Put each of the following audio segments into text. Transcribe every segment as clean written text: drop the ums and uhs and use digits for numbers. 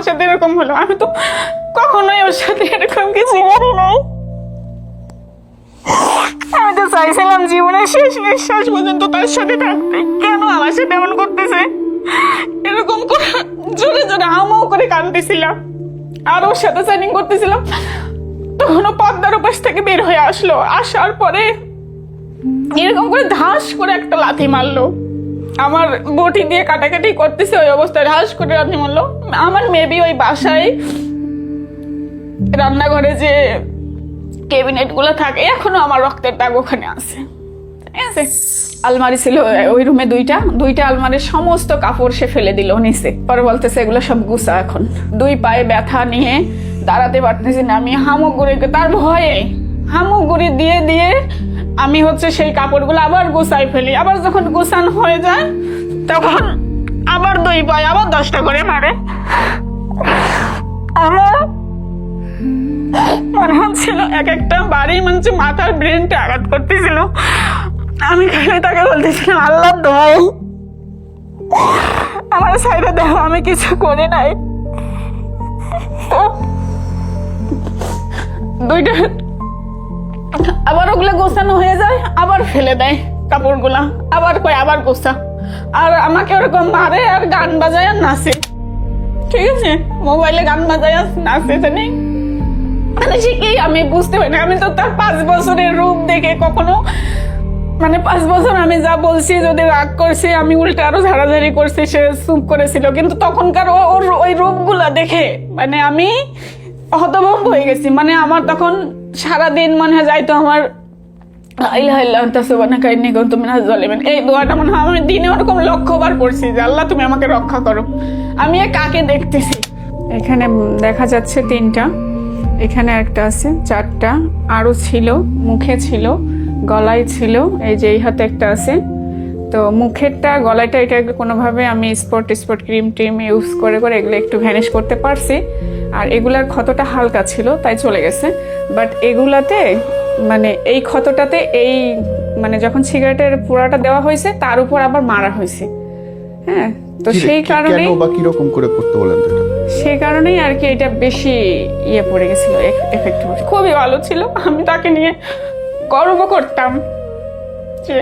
আমার সাথে এরকম হলো? আমি তো কখনোই ওর সাথে এরকম কিছু করি নাই। আমি তো চাইছিলাম জীবনের শেষ নিঃশ্বাস পর্যন্ত তার সাথে থাকতে, কেন আমার সাথে এমন করতেছে? এরকম করে জোরে জোরে হাউমাউ করে কাঁদতেছিলাম আর ওর সাথে চ্যাটিং করতেছিলাম। তখন ও পর্দার উপাস থেকে বের হয়ে আসলো, আসার পরে এরকম করে ধাস করে একটা লাথি মারলো। আমার বটি দিয়ে কাটাকাটি করতেছে, ওই অবস্থায় ধাস করে লাথি মারলো। আমার মেবি ওই বাসায় রান্নাঘরে যে ক্যাবিনেট গুলো থাকে এখনো আমার রক্তের দাগ ওখানে আছে, ঠিক আছে? আলমারি ছিল ওই রুমে, দুইটা আলমারির সমস্ত কাপড় সে ফেলে দিল নিচে। পরে বলতেছে এগুলো সব গুছা। এখন 2 পায়ে ব্যথা নিয়ে দাঁড়াতে পারতেছি না আমি, হামুগুড়ি, তার ভয়ে হামুগুড়ি দিয়ে দিয়ে আমি হচ্ছে সেই কাপড়গুলো আবার গুছাই ফেলি। আবার যখন গুছানো হয়ে যায় তখন আবার 2 পায়ে আবার 10টা করে মারে। আমার মনে হচ্ছিল এক একটা বাড়ি মানে মাথার ব্রেনটা আঘাত করতেছিল। আমি খালি তাকে বলতেছিলাম, আল্লাহ দোহাই আমার সাইডে দেখো, আমি কিছু করি নাই। দুইটা আবার ওগুলো গোছানো হয়ে যায়, আবার ফেলে দেয় কাপড়গুলা, আবার কয় আবার গোছা। আর আমাকে ওরকম মারে আর গান বাজায় আর নাচে, ঠিক আছে? মোবাইলে গান বাজায় আর নাচে, জানি মানে শিখেই আমি বুঝতে পারি না। আমি তো তার 5 বছরের রূপ দেখে কখনো মানে 5 বছর আমি যা বলছি, যদি রাগ করছি আমি উল্টে আরো ঝাড়াঝাড়ি করছি, সে চুপ করেছিল। কিন্তু তখনকার ওর ওই রূপগুলা দেখে মানে আমি হতভম্ব হয়ে গেছি। মানে আমার তখন সারাদিন মনে হয় যাইতো আমার এই দোয়াটা মনে হয় আমি দিনে ওরকম লক্ষ্যবার পড়ছি যে আল্লাহ তুমি আমাকে রক্ষা করো। আমি কাকে দেখতেছি? এখানে দেখা যাচ্ছে 3টা, এখানে একটা আছে 4টা, আরো ছিল, মুখে ছিল, গলায় ছিল, এই যে এই হাতে একটা আছে। তো মুখেরটা গলাটা এটা কোনোভাবে আমি স্পট ক্রিম ইউজ করে এগুলো একটু ভ্যানিশ করতে পারছি। আর এগুলার ক্ষতটা হালকা ছিল তাই চলে গেছে। বাট এগুলাতে মানে এই ক্ষতটাতে এই মানে যখন সিগারেটের পুরাটা দেওয়া হয়েছে তার উপর আবার মারা হয়েছে। হ্যাঁ, তো সেই কারণে বা কিরকম করে করতে বলেন তো? সেই কারণেই আর কি এটা বেশি পড়ে গেছিল, এফেক্ট হয়েছে। খুবই ভালো ছিল, আমি তাকে নিয়ে গর্ব করতাম যে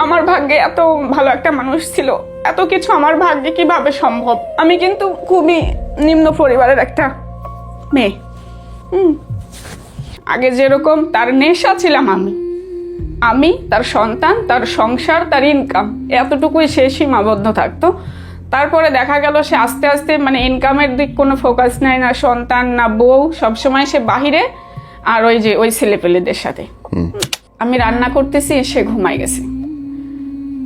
আমার ভাগ্যে এত ভালো একটা মানুষ ছিল। এত কিছু আমার ভাগ্যে কিভাবে সম্ভব? আমি কিন্তু খুবই নিম্ন পরিবারের একটা মেয়ে। আগে যেরকম তার নেশা ছিলাম আমি তার সন্তান, তার সংসার, তার ইনকাম, এতটুকুই সে সীমাবদ্ধ থাকতো। তারপরে দেখা গেল সে আস্তে আস্তে মানে ইনকামের দিক কোনো ফোকাস নাই, না সন্তান না বউ, সবসময় সে বাহিরে আর ওই ছেলেপেলেদের সাথে। আমি রান্না করতেছি, সে ঘুমাই গেছে।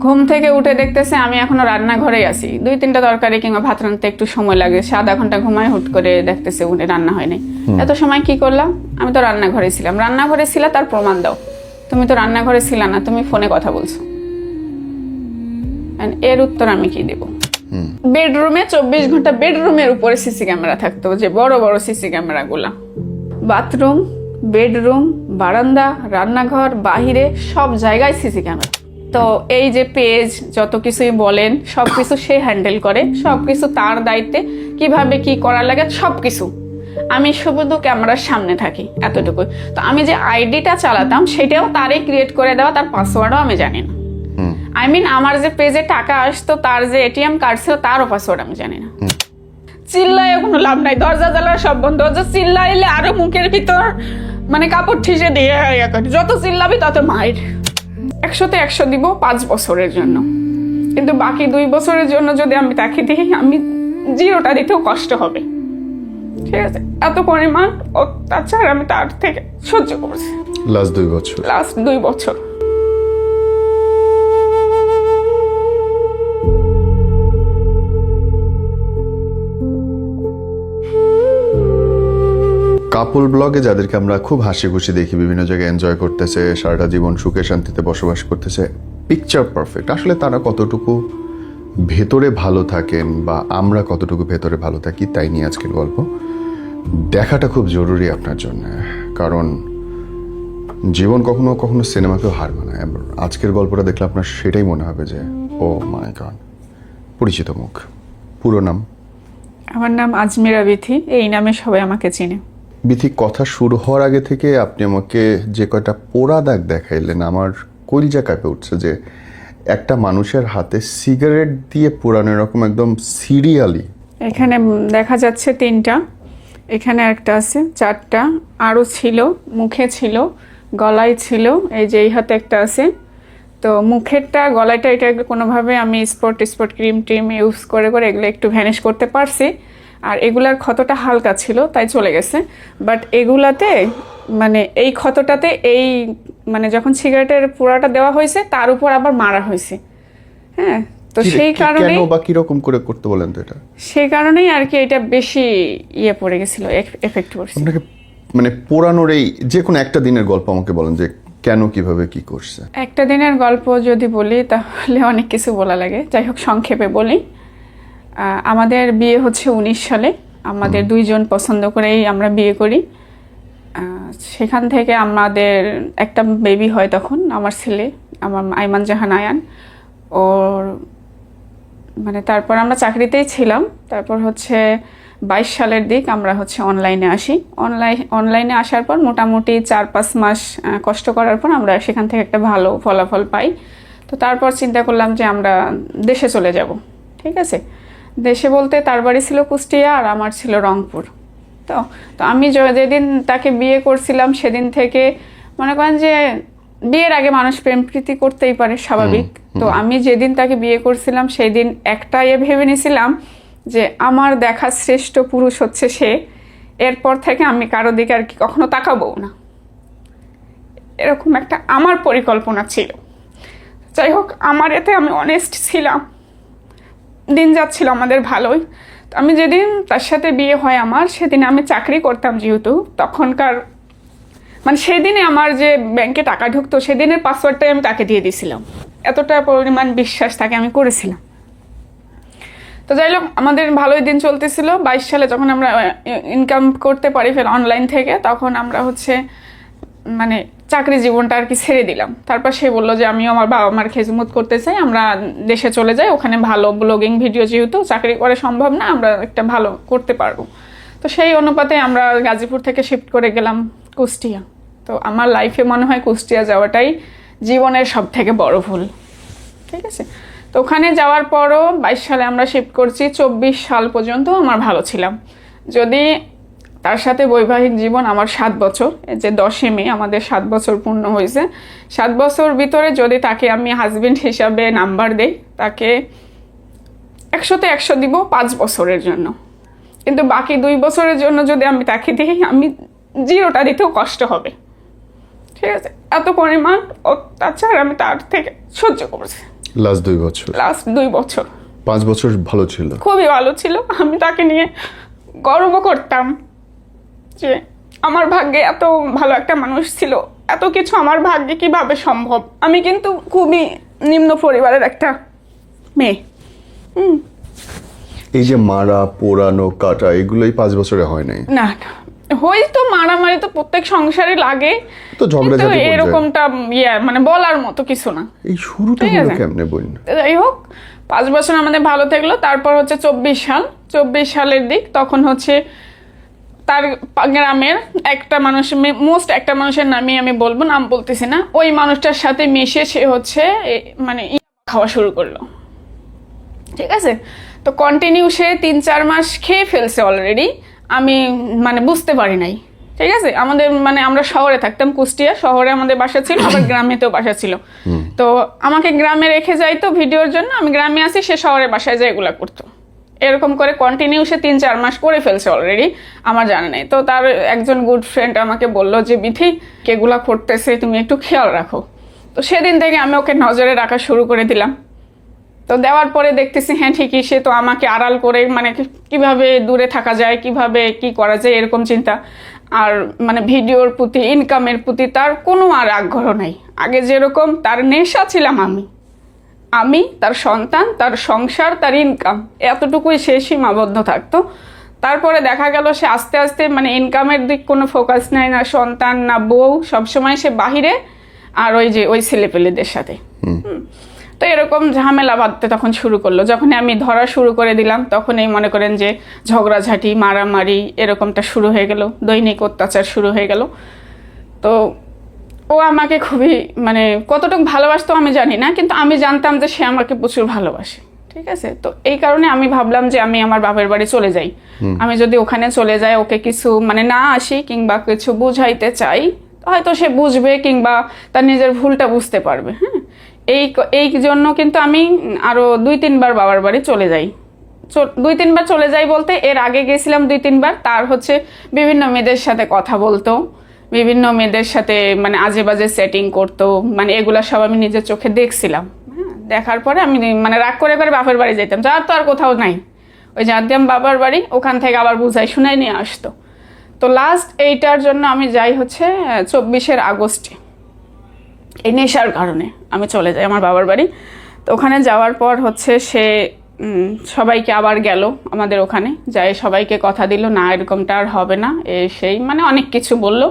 ঘুম থেকে উঠে দেখতেছে আমি এখনো রান্নাঘরেই আছি। 2-3টা তরকারি কিংবা ভাত রান্নাতে একটু সময় লাগে, সে আধা ঘন্টা ঘুমায়, হুট করে দেখতেছে উঠে রান্না হয়নি। এত সময় কি করলাম? আমি তো রান্নাঘরে ছিলাম। রান্নাঘরে ছিলা তার প্রমাণ দাও। তুমি তো রান্নাঘরে ছিলা না, তুমি ফোনে কথা বলছো। এর উত্তর আমি কি দেব? বেডরুমে 24 ঘন্টা বেডরুমের উপরে সিসি ক্যামেরা থাকতো, যে বড় বড় সিসি ক্যামেরা গুলা। বাথরুম, বেডরুম, বারান্দা, রান্নাঘর, বাহিরে সব জায়গায় সিসি ক্যামেরা। তো এই যে পেজ যত কিছুই বলেন সবকিছু সে হ্যান্ডেল করে, সবকিছু তার দায়িত্বে, কিভাবে কি করা লাগে সবকিছু। আমি শুধু ক্যামেরার সামনে থাকি, এতটুকু। তো আমি যে আইডিটা চালাতাম সেটাও তারই ক্রিয়েট করে দেওয়া, তার পাসওয়ার্ডও আমি জানি না। আমার যে পেজে টাকা আসতো, তার যে এটিএম কার্ড ছিল তারও পাসওয়ার্ড আমি জানি না। চিল্লায় কোনো লাভ নাই, দরজা জ্বালা সব বন্ধ। চিল্লাইলে আরো মুখের ভিতর মানে কাপড় ঠিসে দিয়ে যত চিল্লাবি তত মায়ের। 100-তে 100 দিব 5 বছরের জন্য, কিন্তু বাকি 2 বছরের জন্য যদি আমি তাকে দিই, আমি 0টা দিতেও কষ্ট হবে, ঠিক আছে? এত পরিমাণ অত্যাচার আমি তার থেকে সহ্য করছি লাস্ট 2 বছর। কাপল ব্লগে যাদেরকে আমরা খুব হাসি খুশি দেখি, বিভিন্ন জায়গায় এনজয় করতেছে, সারাটা জীবন সুখে শান্তিতে বসবাস করতেছে, পিকচার পারফেক্ট। আসলে তারা কতটুকু ভেতরে ভালো থাকেন বা আমরা কতটুকু ভেতরে ভালো থাকি তাই নিয়ে আজকের গল্প। দেখাটা খুব জরুরি আপনার জন্য, কারণ জীবন কখনো কখনো সিনেমাকেও হার মানায়। আজকের গল্পটা দেখলে আপনার সেটাই মনে হবে যে ও মাই গড, পরিচিত মুখ। পুরো নাম? আমার নাম আজমিরা বিথি, এই নামে সবাই আমাকে চিনে। বিথি, কথা শুরু হওয়ার আগে থেকে আপনি আমাকে যে কয়টা পোড়া দাগ দেখাইলেন, আমার কলিজা কাঁপে উঠছে যে একটা মানুষের হাতে সিগারেট দিয়ে পোড়ানো, এরকম একদম সিরিয়ালি। এখানে দেখা যাচ্ছে 3টা, এখানে একটা আছে 4টা, আরও ছিল, মুখে ছিল, গলায় ছিল, এই যে এই হাতে একটা আছে। তো মুখেরটা, গলাটা, এটা কোনোভাবে আমি স্পট ক্রিম ইউজ করে এগুলো একটু ভ্যানিশ করতে পারছি। আর এগুলার ক্ষতটা হালকা ছিল তাই চলে গেছে। বাট এগুলাতে মানে এই ক্ষতটাতে এই মানে যখন সিগারেটের পোড়াটা দেওয়া হয়েছে তার উপর আবার মারা হয়েছে। হ্যাঁ, তো সেই কারণে বা কিরকম করে করতে বলেন তো এটা? সেই কারণেই আর কি এটা বেশি পড়ে গেছিল, এফেক্ট পড়ছে। আপনাকে মানে পোড়ানোর এই যে কোনো একটা দিনের গল্প আমাকে বলেন যে কেন, কিভাবে, কি করছে। একটা দিনের গল্প যদি বলি তাহলে অনেক কিছু বলা লাগে। যাই হোক, সংক্ষেপে বলি। আমাদের বিয়ে হচ্ছে 19 সালে। আমাদের 2 জন পছন্দ করেই আমরা বিয়ে করি। সেখান থেকে আমাদের একটা বেবি হয় তখন, আমার ছেলে, আমার আইমান জাহান আয়ান। ওর মানে তারপর আমরা চাকরিতেই ছিলাম। তারপর হচ্ছে 22 সালের দিক আমরা হচ্ছে অনলাইনে আসি। অনলাইনে আসার পর মোটামুটি 4-5 মাস কষ্ট করার পর আমরা সেখান থেকে একটা ভালো ফলাফল পাই। তো তারপর চিন্তা করলাম যে আমরা দেশে চলে যাব। ঠিক আছে, দেশে বলতে তার বাড়ি ছিল কুষ্টিয়া আর আমার ছিল রংপুর। তো আমি যেদিন তাকে বিয়ে করছিলাম সেদিন থেকে মনে করেন যে বিয়ের আগে মানুষ প্রেম প্রীতি করতেই পারে, স্বাভাবিক। তো আমি যেদিন তাকে বিয়ে করছিলাম সেই দিন একটাই ভেবে নিয়েছিলাম যে আমার দেখা শ্রেষ্ঠ পুরুষ হচ্ছে সে। এরপর থেকে আমি কারো দিকে আর কি কখনো তাকাবো না, এরকম একটা আমার পরিকল্পনা ছিল। যাই হোক, আমার এতে আমি অনেস্ট ছিলাম, দিন যাচ্ছিল আমাদের ভালোই। আমি যেদিন তার সাথে বিয়ে হয় আমার, সেদিন আমি চাকরি করতাম যেহেতু, তখনকার মানে সেদিনে আমার যে ব্যাংকে টাকা ঢুকতো সেদিনের পাসওয়ার্ডটাই আমি তাকে দিয়ে দিয়েছিলাম, এতটা পরিমাণ বিশ্বাস তাকে আমি করেছিলাম। তো যাই হোক, আমাদের ভালোই দিন চলতেছিল। 22 সালে যখন আমরা ইনকাম করতে পারি ফের অনলাইন থেকে, তখন আমরা হচ্ছে মানে চাকরি জীবনটা আর কি ছেড়ে দিলাম। তারপর সে বললো যে আমিও আমার বাবা মার খেজমত করতে চাই, আমরা দেশে চলে যাই, ওখানে ভালো ব্লগিং ভিডিও, যেহেতু চাকরি করা সম্ভব না, আমরা একটা ভালো করতে পারবো। তো সেই অনুপাতে আমরা গাজীপুর থেকে শিফট করে গেলাম কুষ্টিয়া। তো আমার লাইফে মনে হয় কুষ্টিয়া যাওয়াটাই জীবনের সব থেকে বড় ভুল। ঠিক আছে, তো ওখানে যাওয়ার পরও 22 সালে আমরা শিফট করছি। 24 সাল পর্যন্ত আমার ভালো ছিলাম। যদি তার সাথে বৈবাহিক জীবন আমার 7 বছর, যে 10 মে আমাদের 7 বছর পূর্ণ হয়েছে। 7 বছর ভিতরে যদি তাকে আমি হাজবেন্ড হিসাবে নাম্বার দেই, তাকে 100-তে 100 দিব 5 বছরের জন্য। কিন্তু বাকি 2 বছরের জন্য যদি আমি তাকে দিই, আমি 0টা দিতেও কষ্ট হবে। ঠিক আছে, এত পরিমাণ অত্যাচার আমি তার থেকে সহ্য করছি লাস্ট 2 বছর। 5 বছর ভালো ছিল, খুবই ভালো ছিল। আমি তাকে নিয়ে গর্ব করতাম যে আমার ভাগ্যে এত ভালো একটা মানুষ ছিল, এত কিছু আমার ভাগ্যে কিভাবে সম্ভব। আমি কিন্তু খুবই নিম্ন পরিবারের একটা মেয়ে। এই যে মারা, পোড়ানো, কাটা, এগুলোই 5 বছরে হয় নাই? না, হয়তো মারামারি তো প্রত্যেক সংসারে লাগে, তো ঝগড়াঝাটি এরকমটা মানে বলার মতো কিছু না। এই শুরুটা হলো কেমনে বলেন? যাই হোক, 5 বছর আমাদের ভালো থাকলো। তারপর হচ্ছে 24 সালের দিক, তখন হচ্ছে তার গ্রামের একটা মানুষ, একটা মানুষের নামই আমি বলবো, নাম বলতেছি না, ওই মানুষটার সাথে মিশে সে হচ্ছে মানে খাওয়া শুরু করলো। ঠিক আছে, তো কন্টিনিউ সে 3-4 মাস খেয়ে ফেলছে অলরেডি। আমি মানে বুঝতে পারি নাই। ঠিক আছে, আমাদের মানে আমরা শহরে থাকতাম, কুষ্টিয়া শহরে আমাদের বাসা ছিল, আবার গ্রামেতেও বাসা ছিল। তো আমাকে গ্রামে রেখে যাইতো ভিডিওর জন্য, আমি গ্রামে আসি, সে শহরের বাসায় যায় এগুলা করতো। এরকম করে কন্টিনিউ সে 3-4 মাস করে ফেলছে অলরেডি, আমার জানা নেই। তো তার একজন গুড ফ্রেন্ড আমাকে বললো যে বিথি, এগুলা করতেছে, তুমি একটু খেয়াল রাখো। তো সেদিন থেকে আমি ওকে নজরে রাখা শুরু করে দিলাম। তো দেওয়ার পরে দেখতেছি হ্যাঁ ঠিকই, সে তো আমাকে আড়াল করে মানে কিভাবে দূরে থাকা যায়, কিভাবে কি করা যায়, এরকম চিন্তা। আর মানে ভিডিওর প্রতি, ইনকামের প্রতি তার কোনো আর আগ্রহ নাই। আগে যেরকম তার নেশা ছিলাম আমি, তার সন্তান, তার সংসার, তার ইনকাম, এতটুকুই সে সীমাবদ্ধ থাকতো। তারপরে দেখা গেল সে আস্তে আস্তে মানে ইনকামের দিক কোনো ফোকাস নাই, না সন্তান, না বউ, সবসময় সে বাহিরে আর ওই ছেলেপেলেদের সাথে। তো এরকম ঝামেলা বাঁধতে তখন শুরু করলো। যখন আমি ধরা শুরু করে দিলাম তখনই মনে করেন যে ঝগড়াঝাঁটি মারামারি এরকমটা শুরু হয়ে গেল, দৈনিক অত্যাচার শুরু হয়ে গেল। তো ও আমাকে খুবই মানে কতটুকু ভালোবাসতো আমি জানি না, কিন্তু আমি জানতাম যে সে আমাকে প্রচুর ভালোবাসে। ঠিক আছে, তো এই কারণে আমি ভাবলাম যে আমি আমার বাপের বাড়ি চলে যাই। আমি যদি ওখানে চলে যাই, ওকে কিছু মানে না আসি কিংবা কিছু বুঝাইতে চাই, হয়তো সে বুঝবে কিংবা তার নিজের ভুলটা বুঝতে পারবে। হ্যাঁ, এই জন্য কিন্তু আমি আরো 2-3 বার বাবার বাড়ি চলে যাই। 2-3 বার চলে যাই বলতে এর আগে গেছিলাম 2-3 বার। তার হচ্ছে বিভিন্ন মেয়েদের সাথে কথা বলতো, বিভিন্ন মেয়েদের সাথে মানে আজে বাজে সেটিং করতো, মানে এগুলা সব আমি নিজের চোখে দেখছিলাম। হ্যাঁ, দেখার পরে আমি মানে রাগ করে করে বাপের বাড়ি যেতাম, যার তো আর কোথাও নাই, ওই জানতাম বাবার বাড়ি, ওখান থেকে আবার বুঝাই শুনাই নিয়ে আসতো। তো লাস্ট এইটার জন্য আমি যাই হচ্ছে 24 আগস্টে, এই নেশার কারণে আমি চলে যাই আমার বাবার বাড়ি। তো ওখানে যাওয়ার পর হচ্ছে সে সবাইকে আবার গেল আমাদের ওখানে, যাই সবাইকে কথা দিল না এরকমটা আর হবে না, সেই মানে অনেক কিছু বলল।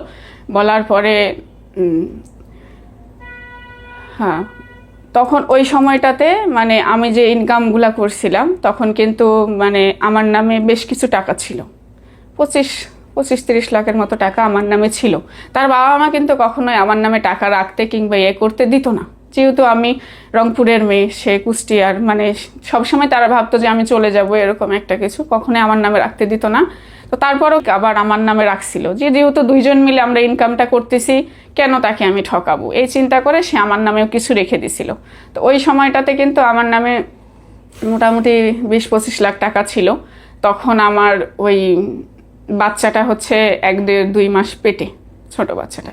বলার পরে হ্যাঁ, তখন ওই সময়টাতে মানে আমি যে ইনকামগুলা করছিলাম তখন কিন্তু মানে আমার নামে বেশ কিছু টাকা ছিল, 25-30 লাখের মতো টাকা আমার নামে ছিল। তার বাবা মা কিন্তু কখনোই আমার নামে টাকা রাখতে কিংবা করতে দিত না, যেহেতু আমি রংপুরের মেয়ে, সে কুষ্টিয়ার, মানে সবসময় তারা ভাবতো যে আমি চলে যাব এরকম একটা কিছু, কখনোই আমার নামে রাখতে দিত না। তো তারপরেও আবার আমার নামে রাখছিল, যেহেতু 2জন মিলে আমরা ইনকামটা করতেছি, কেন তাকে আমি ঠকাবো, এই চিন্তা করে সে আমার নামেও কিছু রেখে দিছিল। তো ওই সময়টাতে কিন্তু আমার নামে মোটামুটি 20-25 লাখ টাকা ছিল। তখন আমার ওই বাচ্চাটা হচ্ছে 1-1.5-2 মাস পেটে, ছোট বাচ্চাটা।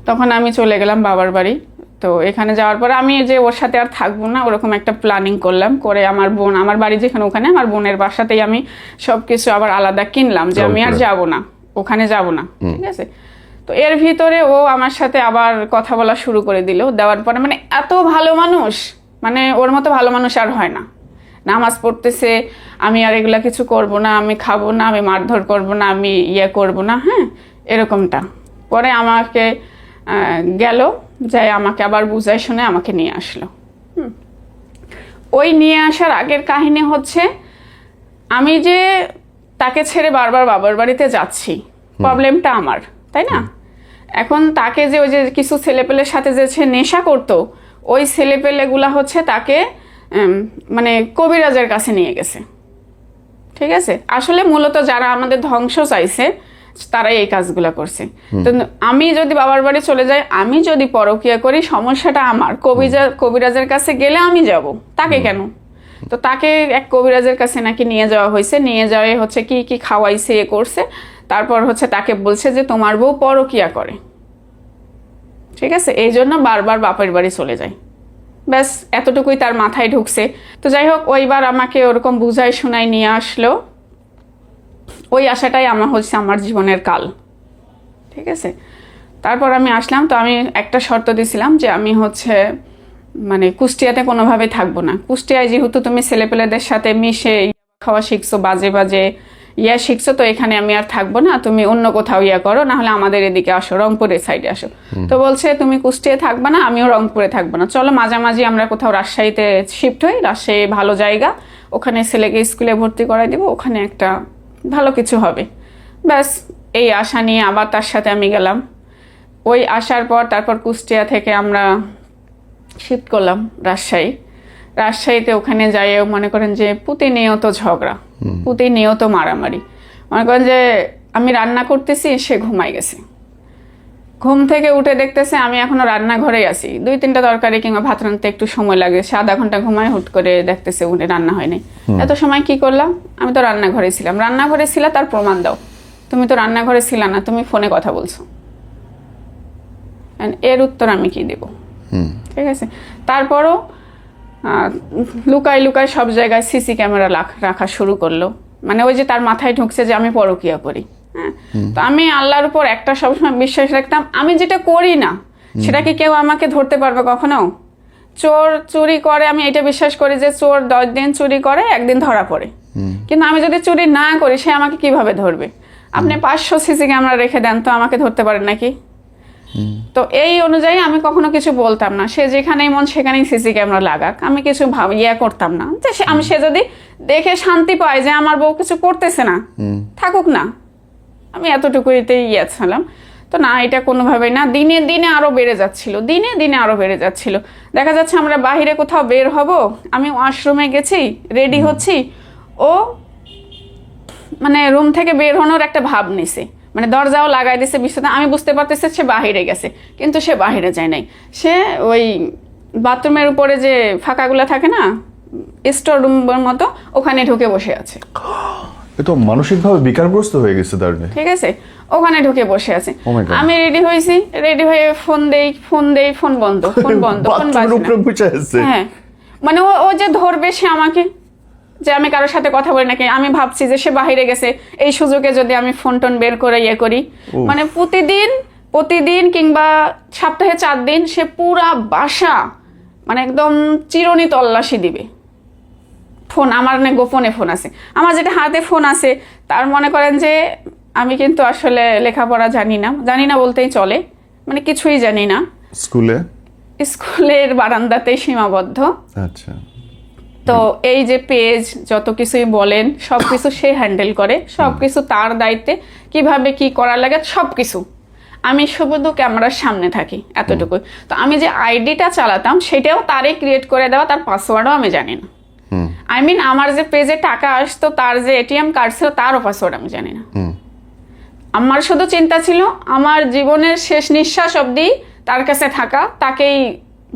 তখন আমি চলে গেলাম বাবার বাড়ি। তো এখানে যাওয়ার পরে আমি যে ওর সাথে আর থাকবো না ওরকম একটা প্ল্যানিং করলাম, করে আমার বোন, আমার বাড়ি যেখানে ওখানে আমার বোনের বাসাতেই আমি সবকিছু আবার আলাদা কিনলাম, যে আমি আর যাব না, ওখানে যাব না। ঠিক আছে, তো এর ভিতরে ও আমার সাথে আবার কথা বলা শুরু করে দিল। দেওয়ার পরে মানে এত ভালো মানুষ, মানে ওর মতো ভালো মানুষ আর হয় না। নামাজ পড়তেছে, আমি আর এগুলা কিছু করব না, আমি খাবো না, আমি মারধর করব না, আমি করব না। হ্যাঁ, এরকমটা। পরে আমাকে গেল, যাই আমাকে আবার বুঝাই শুনে আমাকে নিয়ে আসলো। ওই নিয়ে আসার আগের কাহিনী হচ্ছে, আমি যে তাকে ছেড়ে বারবার বাবার বাড়িতে যাচ্ছি, প্রবলেমটা আমার, তাই না? এখন তাকে যে ওই যে কিছু ছেলেপেলের সাথে যে সে নেশা করতো, ওই ছেলেপেলেগুলা হচ্ছে তাকে মানে কবিরাজের কাছে নিয়ে গেছে। ঠিক আছে, আসলে মূলত যারা আমাদের ধ্বংস চাইছে তারাই এই কাজগুলা করছে। তো আমি যদি বাবার বাড়ি চলে যাই, আমি যদি পরকীয়া করি, সমস্যাটা আমার। কবিরাজের কাছে গেলে আমি যাব, তাকে কেন? তো তাকে এক কবিরাজের কাছে নাকি নিয়ে যাওয়া হয়েছে, নিয়ে যাওয়া হচ্ছে কি কি খাওয়াইছে, করছে। তারপর হচ্ছে তাকে বলছে যে তোমার বউ পরকীয়া করে। ঠিক আছে, এই জন্য বারবার বাপের বাড়ি চলে যায়। ব্যাস এতটুকুই তার মাথায় ঢুকছে। তো যাই হোক, ওইবার আমাকে ওরকম বুঝাই শোনাই নিয়ে আসলো। ওই আশাটাই আমার হচ্ছে আমার জীবনের কাল। ঠিক আছে, তারপর আমি আসলাম। তো আমি একটা শর্ত দিয়েছিলাম যে আমি হচ্ছে মানে কুষ্টিয়াতে কোনোভাবে থাকবো না। কুষ্টিয়ায় যেহেতু তুমি ছেলেপেলেদের সাথে মিশে খাওয়া শিখছো, বাজে বাজে শিখছো, তো এখানে আমি আর থাকবো না, তুমি অন্য কোথাও করো, না হলে আমাদের এদিকে আসো, রংপুরের সাইডে আসো। তো বলছে তুমি কুষ্টিয়ায় থাকবা না, আমিও রংপুরে থাকবো না, চলো মাঝামাঝি আমরা কোথাও রাজশাহীতে শিফট হই, রাজশাহী ভালো জায়গা, ওখানে ছেলেকে স্কুলে ভর্তি করাই দিব, ওখানে একটা ভালো কিছু হবে। ব্যাস এই আশা নিয়ে আবার তার সাথে আমি গেলাম। ওই আসার পর তারপর কুষ্টিয়া থেকে আমরা শিফট করলাম রাজশাহীতে। ওখানে যাইও মনে করেন যে প্রতিনিয়ত ঝগড়া, প্রতিনিয়ত মারামারি। মনে করেন যে আমি রান্না করতেছি, সে ঘুমাই গেছে, ঘুম থেকে উঠে দেখতেছে আমি এখনো রান্নাঘরেই আছি, 2-3টা তরকারি কিংবা ভাত রান্নাতে একটু সময় লাগে, সে আধা ঘন্টা ঘুমায়, হুট করে দেখতেছে উঠে রান্না হয়নি। এত সময় কি করলাম? আমি তো রান্নাঘরে ছিলাম। রান্নাঘরে ছিলা তার প্রমাণ দাও, তুমি তো রান্নাঘরে ছিলা না, তুমি ফোনে কথা বলছো। এর উত্তর আমি কি দেব? ঠিক আছে, তারপরও লুকায় সব জায়গায় সিসি ক্যামেরা রাখা শুরু করলো। মানে ওই যে তার মাথায় ঢুকছে যে আমি পরকীয়া করি। হ্যাঁ, তো আমি আল্লাহর উপর একটা সবসময় বিশ্বাস রাখতাম, আমি যেটা করি না সেটা কি কেউ আমাকে ধরতে পারবে কখনো? চোর চুরি করে, আমি এটা বিশ্বাস করি যে চোর 10 দিন চুরি করে, একদিন ধরা পড়ে। কিন্তু আমি যদি চুরি না করি, সে আমাকে কিভাবে ধরবে? আপনি 500 সিসি ক্যামেরা রেখে দেন, তো আমাকে ধরতে পারেন নাকি? তো এই অনুযায়ী আমি কখনো কিছু বলতাম না, সে যেখানেই মন সেখানেই সিসি ক্যামেরা লাগাক, আমি কিছু করতাম না যে সে যদি দেখে শান্তি পায় যে আমার বউ কিছু করতেছে না, থাকুক না, আমি এতটুকুতে ছিলাম। তো না, এটা কোনোভাবেই না। দিনে দিনে আরো বেড়ে যাচ্ছিল, দিনে দিনে আরো বেড়ে যাচ্ছিল। দেখা যাচ্ছে আমরা বাহিরে কোথাও বের হব, আমি ওয়াশরুমে গেছি, রেডি হচ্ছি, ও মানে রুম থেকে বের হওয়ার একটা ভাব নিছে, মানে দরজাও লাগাই দিছে বিছানা, আমি বুঝতে পারতেছি সে বাহিরে গেছে, কিন্তু সে বাহিরে যায় নাই। সে ওই বাথরুমের উপরে যে ফাঁকাগুলো থাকে না, স্টোর রুমের মতো, ওখানে ঢুকে বসে আছে। এ তো মানসিকভাবে বিকারগ্রস্ত হয়ে গেছে তার। ঠিক আছে, ওখানে ঢুকে বসে আছে। Oh my God. আমি রেডি হয়েছি, রেডি হয়ে ফোন দেই, ফোন বন্ধ, ফোন বাথরুমের উপরে বসে আছে। হ্যাঁ, মানে ও যে ধরবে সে আমাকে, যে আমি কারোর সাথে কথা বলি নাকি। আমি ভাবছি যে সে বাহিরে গেছে, এই সুযোগে যদি আমি ফোন টোন বের করে করি, মানে প্রতিদিন কিংবা সপ্তাহে 4 দিন সে পুরা বাসা মানে একদম চিরুনি তল্লাশি দিবে। ফোন আমার গোপনে ফোন আছে, আমার যেটা হাতে ফোন আছে, তার মনে করেন যে আমি কিন্তু আসলে লেখাপড়া জানি না বলতেই চলে, মানে কিছুই জানি না। স্কুলের বারান্দাতেই সীমাবদ্ধ। আচ্ছা। তো এই যে পেজ যত কিছুই বলেন সবকিছু সে হ্যান্ডেল করে, সবকিছু তার দায়িত্বে, কিভাবে কি করা লাগে সবকিছু। আমি শুধু ক্যামেরার সামনে থাকি, এতটুকু। তো আমি যে আইডিটা চালাতাম সেটাও তারই ক্রিয়েট করে দেওয়া, তার পাসওয়ার্ডও আমি জানি না। আমার যে পেজে টাকা আসতো, তার যে এটিএম কার্ড ছিল, তারও পাসওয়ার্ড আমি জানি না। আমার শুধু চিন্তা ছিল আমার জীবনের শেষ নিঃশ্বাস অবধি তার কাছে থাকা, তাকেই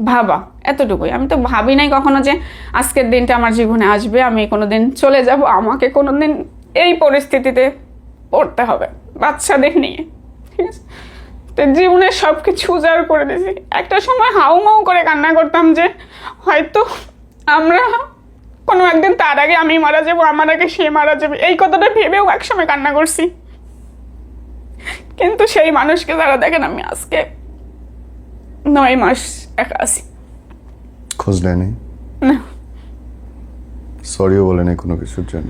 ভাবা, এতটুকুই। আমি তো ভাবি নাই কখনো যে আজকের দিনটা আমার জীবনে আসবে, আমি কোনোদিন চলে যাব, আমাকে কোনোদিন এই পরিস্থিতিতে পড়তে হবে বাচ্চাদের নিয়ে। ঠিক আছে, তো জীবনের সব কিছু উজাড় করে দিয়েছি। একটা সময় হাউমাউ করে কান্না করতাম যে হয়তো আমরা কোনো একদিন, তার আগে আমি মারা যাবো, আমার আগে সে মারা যাবে, এই কথাটা ভেবেও একসময় কান্না করছি। কিন্তু সেই মানুষকে যারা দেখেন, আমি আজকে 9 মাস একা আছি। খোঁজ নেয়নি? না, সরিও বলে নাই কোনো কিছুর জন্য?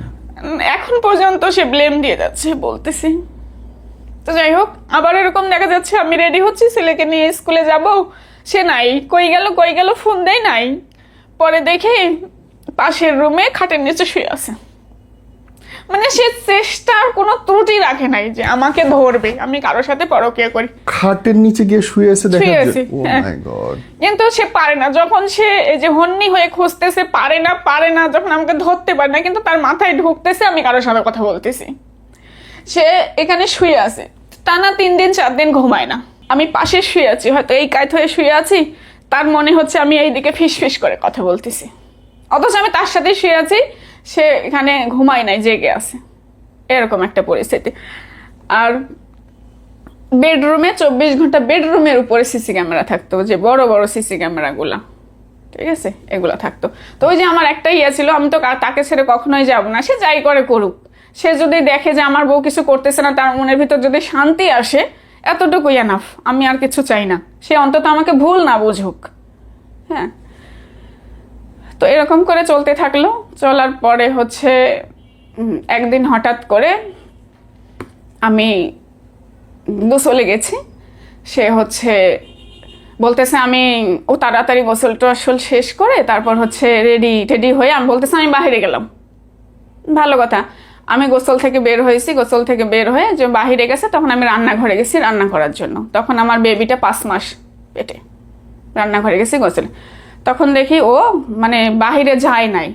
এখন পর্যন্ত সে ব্লেম দিয়ে যাচ্ছে, বলতেছি। তো যাই হোক, আবার এরকম দেখা যাচ্ছে আমি রেডি হচ্ছি ছেলেকে নিয়ে স্কুলে যাব, সে নাই, কই গেল ফোন দেয় নাই। পরে দেখে পাশের রুমে খাটের নিচে শুয়ে আছে। মানে সে চেষ্টার কোনো ত্রুটি রাখে নাই যে আমাকে ধরবে, আমি কারোর সাথে পরকীয়া করি। খাটের নিচে গিয়ে শুয়ে আছে, দেখা যাচ্ছে। ও মাই গড। কিন্তু সে পারে না, যখন সে এই যে হন্নি হয়ে খুঁজতেছে, পারে না, যখন আমাকে ধরতে পারে না, কিন্তু তার মাথায় ঢুকতেছে আমি কারোর সাথে কথা বলতেছি। সে এখানে শুয়ে আছে, টানা 3 দিন 4 দিন ঘুমায় না। আমি পাশে শুয়ে আছি, হয়তো এই কায়ত হয়ে শুয়ে আছি, তার মনে হচ্ছে আমি এইদিকে ফিস করে কথা বলতেছি, অথচ আমি তার সাথে শুয়ে আছি, সে এখানে ঘুমায় নাই, জেগে আছে। এরকম একটা পরিস্থিতি। আর বেডরুমে 24 ঘন্টা বেডরুমের উপরে সিসি ক্যামেরা থাকতো, যে বড় বড় সিসি ক্যামেরাগুলা, ঠিক আছে, এগুলা থাকতো। তো ওই যে আমার একটা ছিল, আমি তো তাকে ছেড়ে কখনোই যাব না, সে যাই করে করুক। সে যদি দেখে যে আমার বউ কিছু করতেছে না, তার মনের ভিতর যদি শান্তি আসে, এতটুকুই এনাফ, আমি আর কিছু চাই না। সে অন্তত আমাকে ভুল না বুঝুক। হ্যাঁ, তো এরকম করে চলতে থাকলো। চলার পরে হচ্ছে একদিন হঠাৎ করে আমি গোসলে গেছি, সে হচ্ছে বলতেছে ও তাড়াতাড়ি গোসল টোসল শেষ করে তারপর হচ্ছে রেডি হয়ে আমি বলতেছে আমি বাইরে গেলাম। ভালো কথা, আমি গোসল থেকে বের হয়েছি, গোসল থেকে বের হয়ে যে বাহিরে গেছে, তখন আমি রান্নাঘরে গেছি রান্না করার জন্য। তখন আমার বেবিটা 5 মাস পেটে, রান্নাঘরে গেছি গোসলে। তখন দেখি ও মানে বাহিরে যায় নাই,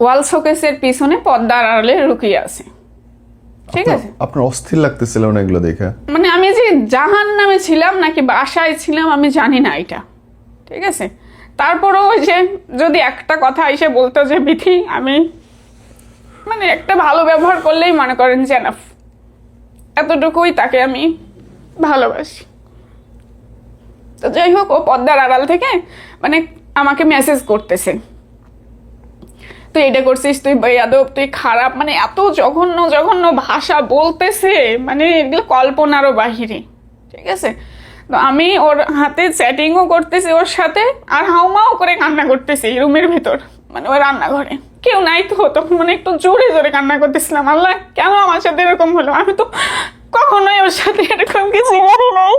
ওয়াল শোকেসের পিছনে পর্দার আড়ালে লুকিয়ে আছে। ঠিক আছে, আপনার অস্থির লাগতেছিল না এগুলো দেখে? মানে আমি যে জাহান্নামে ছিলাম নাকি বাসায় ছিলাম আমি জানি না এটা। ঠিক আছে, তারপরও ওই যে যদি একটা কথা এসে বলতো যে বিথি, আমি মানে একটা ভালো ব্যবহার করলেই মনে করেন যে এনাফ, এতটুকুই তাকে আমি ভালোবাসি। তো যাই হোক, ও পর্দার আড়াল থেকে মানে আমাকে মেসেজ করতেছে, তুই এটা করছিস, তুই বেয়াদব, তুই খারাপ, মানে এত জঘন্য ভাষা বলতেছে, মানে এগুলো কল্পনারও বাহিরে। ঠিক আছে, তো আমি ওর হাতে চ্যাটিংও করতেছি ওর সাথে, আর হাউমাও করে কান্না করতেছি রুমের ভেতর, মানে ওই রান্নাঘরে কেউ নাই তো। তখন মানে একটু জোরে কান্না করতেছিলাম, আল্লাহ কেন আমার সাথে এরকম হলো, আমি তো কখনোই ওর সাথে এরকম কিছু করি নাই।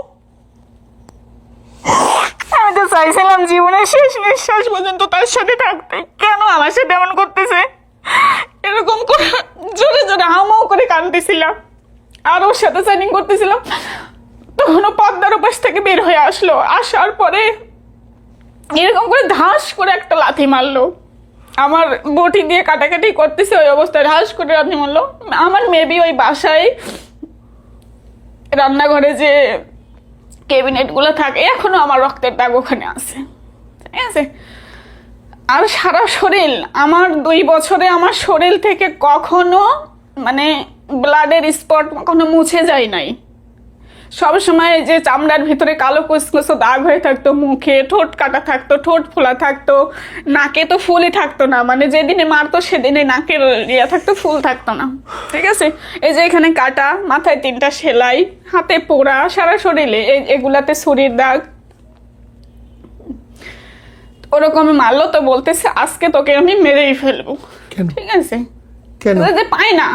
আমি তো চাইছিলাম জীবনের শেষ নিঃশ্বাস পর্যন্ত তার সাথে থাকতে, কেন আমার সাথে এমন করতেছে? এরকম করে জোরে জোরে হাউমাউ করে কাঁদতেছিলাম আর ওর সাথে চ্যাটিং করতেছিলাম। তখন ও পর্দার ওপাশ থেকে বের হয়ে আসলো, আসার পরে এরকম করে ধাস করে একটা লাথি মারলো। আমার বটি দিয়ে কাটাকাটি করতেছে, ওই অবস্থায় ধাস করে লাথি মারলো। আমার মেবি ওই বাসায় রান্নাঘরে যে ক্যাবিনেটগুলো থাকে এখনো আমার রক্তের দাগ ওখানে আছে, ঠিক আছে। আর সারা শরীর আমার 2 বছরে আমার শরীর থেকে কখনো মানে ব্লাডের স্পট কখনো মুছে যায় নাই। সব সময় যে চামড়ার ভিতরে কালো কুচকুচো দাগ হয়ে থাকতো, মুখে ঠোঁট কাটা থাকতো, ঠোঁট ফোলা থাকতো, নাকে তো ফুলই থাকতো না, মানে যেদিনে মারতো সেদিনে নাকের ইয়া থাকতো, ফুল থাকতো না, ঠিক আছে। এই যে এখানে কাটা, মাথায় 3টা সেলাই, হাতে পোড়া, সারা শরীরে এগুলাতে ছুরির দাগ। ওরকম মারলো তো বলতেছে আজকে তোকে আমি মেরেই ফেলবো, ঠিক আছে। যে পায় না,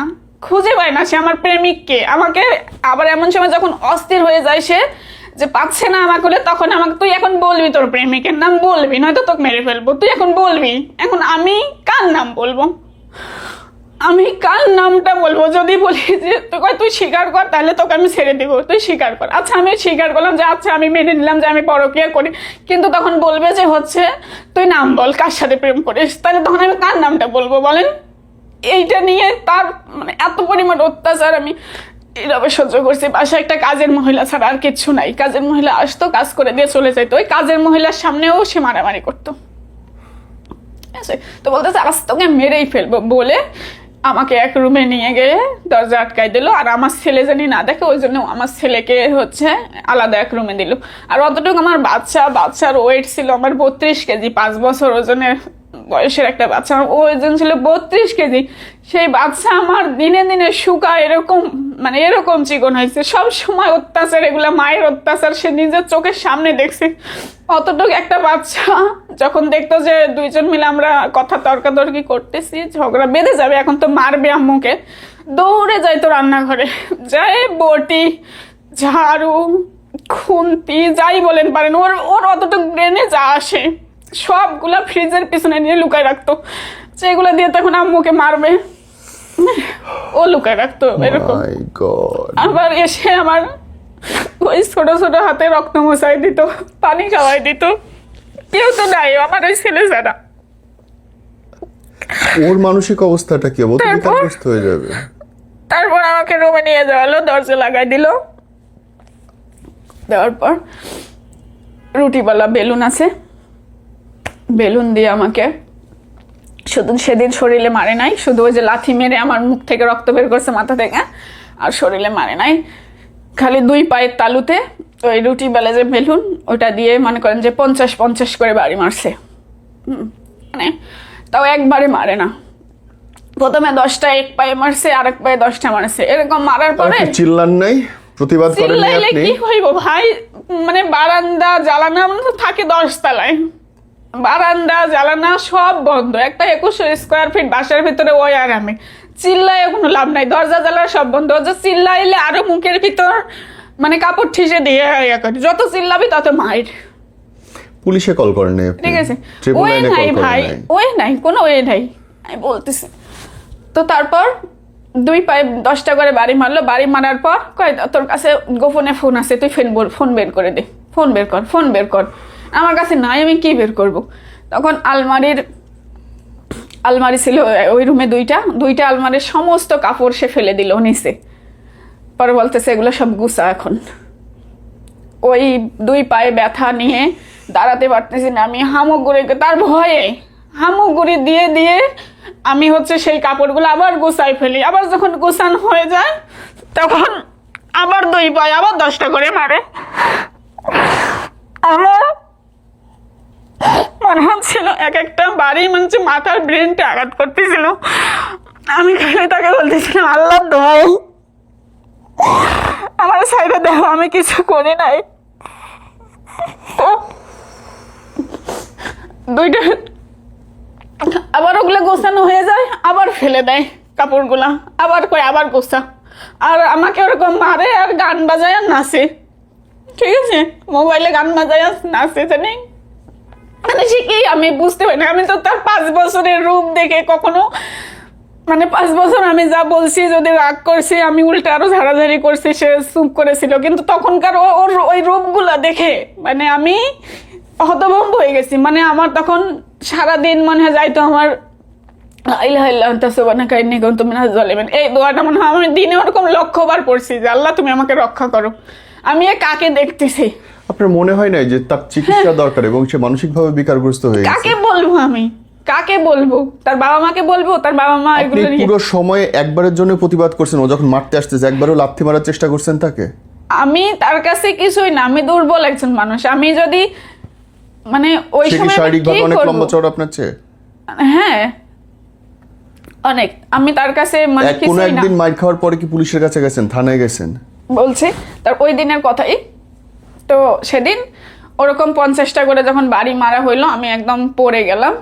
খুঁজে পায় না সে আমার প্রেমিককে। আমাকে আবার এমন সময় যখন অস্থির হয়ে যায় সে, যে পাচ্ছে না আমাকে, তখন আমাকে তুই এখন বলবি তোর প্রেমিকের নাম বলবি, নয়তো তোকে মেরে ফেলবো, তুই এখন বলবি। এখন আমি কার নাম বলবো? আমি কার নামটা বলবো? যদি বলি যে তুই স্বীকার কর তাহলে তোকে আমি ছেড়ে দিব, তুই স্বীকার কর। আচ্ছা আমি স্বীকার করলাম যে আচ্ছা আমি মেনে নিলাম যে আমি পরকীয়া করি, কিন্তু তখন বলবে যে হচ্ছে তুই নাম বল কার সাথে প্রেম করিস, তাহলে তখন আমি কার নামটা বলবো বলেন? এইটা নিয়ে তার মানে এত পরিমাণ অত্যাচার আমি এইভাবে সহ্য করছি। বাসায় একটা কাজের মহিলা ছাড়া আর কিচ্ছু নাই। কাজের মহিলা আসতো, কাজ করে দিয়ে চলে যেত, ওই কাজের মহিলার সামনেও সে মারামারি করতো, ঠিক আছে। তো বলতেছে আজ তোকে মেরেই ফেলবো বলে আমাকে এক রুমে নিয়ে গিয়ে দরজা আটকাই দিল। আর আমার ছেলে জানি না দেখে, ওই জন্য আমার ছেলেকে হচ্ছে আলাদা এক রুমে দিল। আর অতটুকু আমার বাচ্চার ওয়েট ছিল আমার 32 কেজি, 5 বছর ওজনের বয়সের একটা বাচ্চা, আমার ওজন ছিল 32 কেজি। সেই বাচ্চা আমার দিনে দিনে শুকায় এরকম মানে এরকম চিকন হয়েছে। সব সময় অত্যাচার, এগুলা মায়ের অত্যাচার সে নিজের চোখের সামনে দেখছে। অতটুকু একটা বাচ্চা যখন দেখতো যে 2জন মিলে আমরা কথা তর্কাতর্কি করতেছি, ঝগড়া বেঁধে যাবে, এখন তো মারবে আম্মুকে, দৌড়ে যাইতো রান্নাঘরে, যায় বটি, ঝাড়ু, খুন্তি, যাই বলেন পারেন, ওর অতটুকু ব্রেনে যা আসে সবগুলা ফ্রিজের পিছনে নিয়ে লুকায় রাখতো, যেগুলো দিয়ে তখন আম্মুকে মারবে ও লুকায় রাখতো এরকম। আবার এসে আমার ওই ছোট ছোট হাতে রক্ত মোছাই দিত, পানি খাওয়াই দিত। কেউ তো নাই আমার ওই ছেলে ছাড়া। ওর মানসিক অবস্থাটা কি হয়ে যাবে? তারপর আমাকে রুমে নিয়ে যাওয়া হলো, দরজা লাগাই দিল। দেওয়ার পর রুটিওয়ালা বেলুন আছে, বেলুন দিয়ে আমাকে শুধু সেদিন শরীরে মারে নাই, শুধু ওই যে লাথি মেরে আমার মুখ থেকে রক্ত বের করছে মাথা থেকে, আর শরীরে মারে নাই, খালি 2 পায়ের তালুতে ওই রুটি বেলা যে বেলুন ওটা দিয়ে মনে করেন যে 50-50 করে বাড়ি মারছে। মানে তাও একবারে মারে না, প্রথমে 10টা এক পায়ে মারছে, আরেক পায়ে 10টা মারছে, এরকম মারার পরে চিল্লান নাই, প্রতিবাদ করেন নাই আপনি? কি হইব ভাই, মানে বারান্দা জ্বালানা তো থাকে 10 তলায়, বারান্দা জ্বালানা সব বন্ধ, একটা 21 স্কোয়ার ফিট বাসার ভিতরে ওই আর আমি চিল্লায় কোনো লাভ নাই, দরজা জ্বালা সব বন্ধ। চিল্লাইলে আরো মুখের ভিতর মানে কাপড় ঠিসে দিয়ে যত চিল্লাবি তত মায়ের। পুলিশে কল করেন আপনি? ঠিক আছে, ওই নাই ভাই, ওই নাই, কোনো ওই নাই, আমি বলতেছি। তো তারপর 2 পায়ে 10টা করে বাড়ি মারলো। বাড়ি মারার পর কয় তোর কাছে গোপনে ফোন আছে, তুই ফোন বের করে দে, ফোন বের কর। আমার কাছে নাই, আমি কি বের করব? তখন আলমারি ছিল ওই রুমে, 2টা আলমারির সমস্ত কাপড় সে ফেলে দিল নিচে। পরে বলতেছে এগুলো সব গুছা এখন। ওই 2 পায়ে ব্যথা নিয়ে দাঁড়াতে পারতেছি না আমি, তার ভয়ে হামুগুড়ি দিয়ে দিয়ে আমি হচ্ছে সেই কাপড়গুলো আবার গুছাই ফেলি। আবার যখন গুছানো হয়ে যায় তখন আবার 2 পায়ে আবার 10টা করে মারে। আমার মনে হচ্ছিল এক একটা বাড়ি মানে মাথার ব্রেনটা আঘাত করতেছিল। আমি খালি তাকে বলতেছিলাম আল্লাহ দোহাই আমার সাইডে দেখো, আমি কিছু করি নাই। তো 2টা আবার ওগুলো গোছানো হয়ে যায়, আবার ফেলে দেয় কাপড়গুলা, আবার গোছা। আর আমাকে ওরকম মারে আর গান বাজায় আর নাচে। ঠিক আছে, মোবাইলে গান বাজায় নাচতে নেই, মানে সে কি আমি বুঝতে পারি না। আমি তো তার 5 বছরের রূপ দেখে কখনো, মানে 5 বছর আমি যা বলছি, যদি রাগ করছি, আমি উল্টা আরো ঝাড়াঝাড়ি করছি, সে চুপ করেছিল। কিন্তু তখনকার ওর ওই রূপগুলা দেখে মানে আমি হতভম্ব হয়ে গেছি। মানে আমার তখন সারাদিন মনে হয় যাইতো আমার এই দোয়াটা মনে হয় আমি দিনে ওরকম লক্ষ্যবার পড়ছি যে আল্লাহ তুমি আমাকে রক্ষা করো, আমি কাকে দেখতেছি। আপনার মনে হয় না যে তার চিকিৎসা দরকার এবং সে মানসিকভাবে বিকারগ্রস্ত হয়ে গেছে? কাকে বলবো আমি, কাকে বলবো? তার বাবা মাকে বলবো? তার বাবা মা আপনি পুরো সময় একবারের জন্য প্রতিবাদ করছেন, ও যখন মারতে আসতেছে একবারও লাথি মারার চেষ্টা করছেন তাকে? আমি তার কাছে কিছুই না, আমি দুর্বল একজন মানুষ। আমি যদি মানে ওই সে কি সময় শারীরিকভাবে অনেক লম্বা চওড়া আপনার চেয়ে? হ্যাঁ অনেক। আমি তার কাছে মানে কোনো কিছুই না। একদিন মার খাওয়ার পরে কি পুলিশের কাছে গেছেন, থানায় গেছেন? বলছি তার ওই দিনের কথাই তো। সেদিন ওরকম 50টা করে যখন বাড়ি মারা হইলো, আমি একদম পড়ে গেলাম।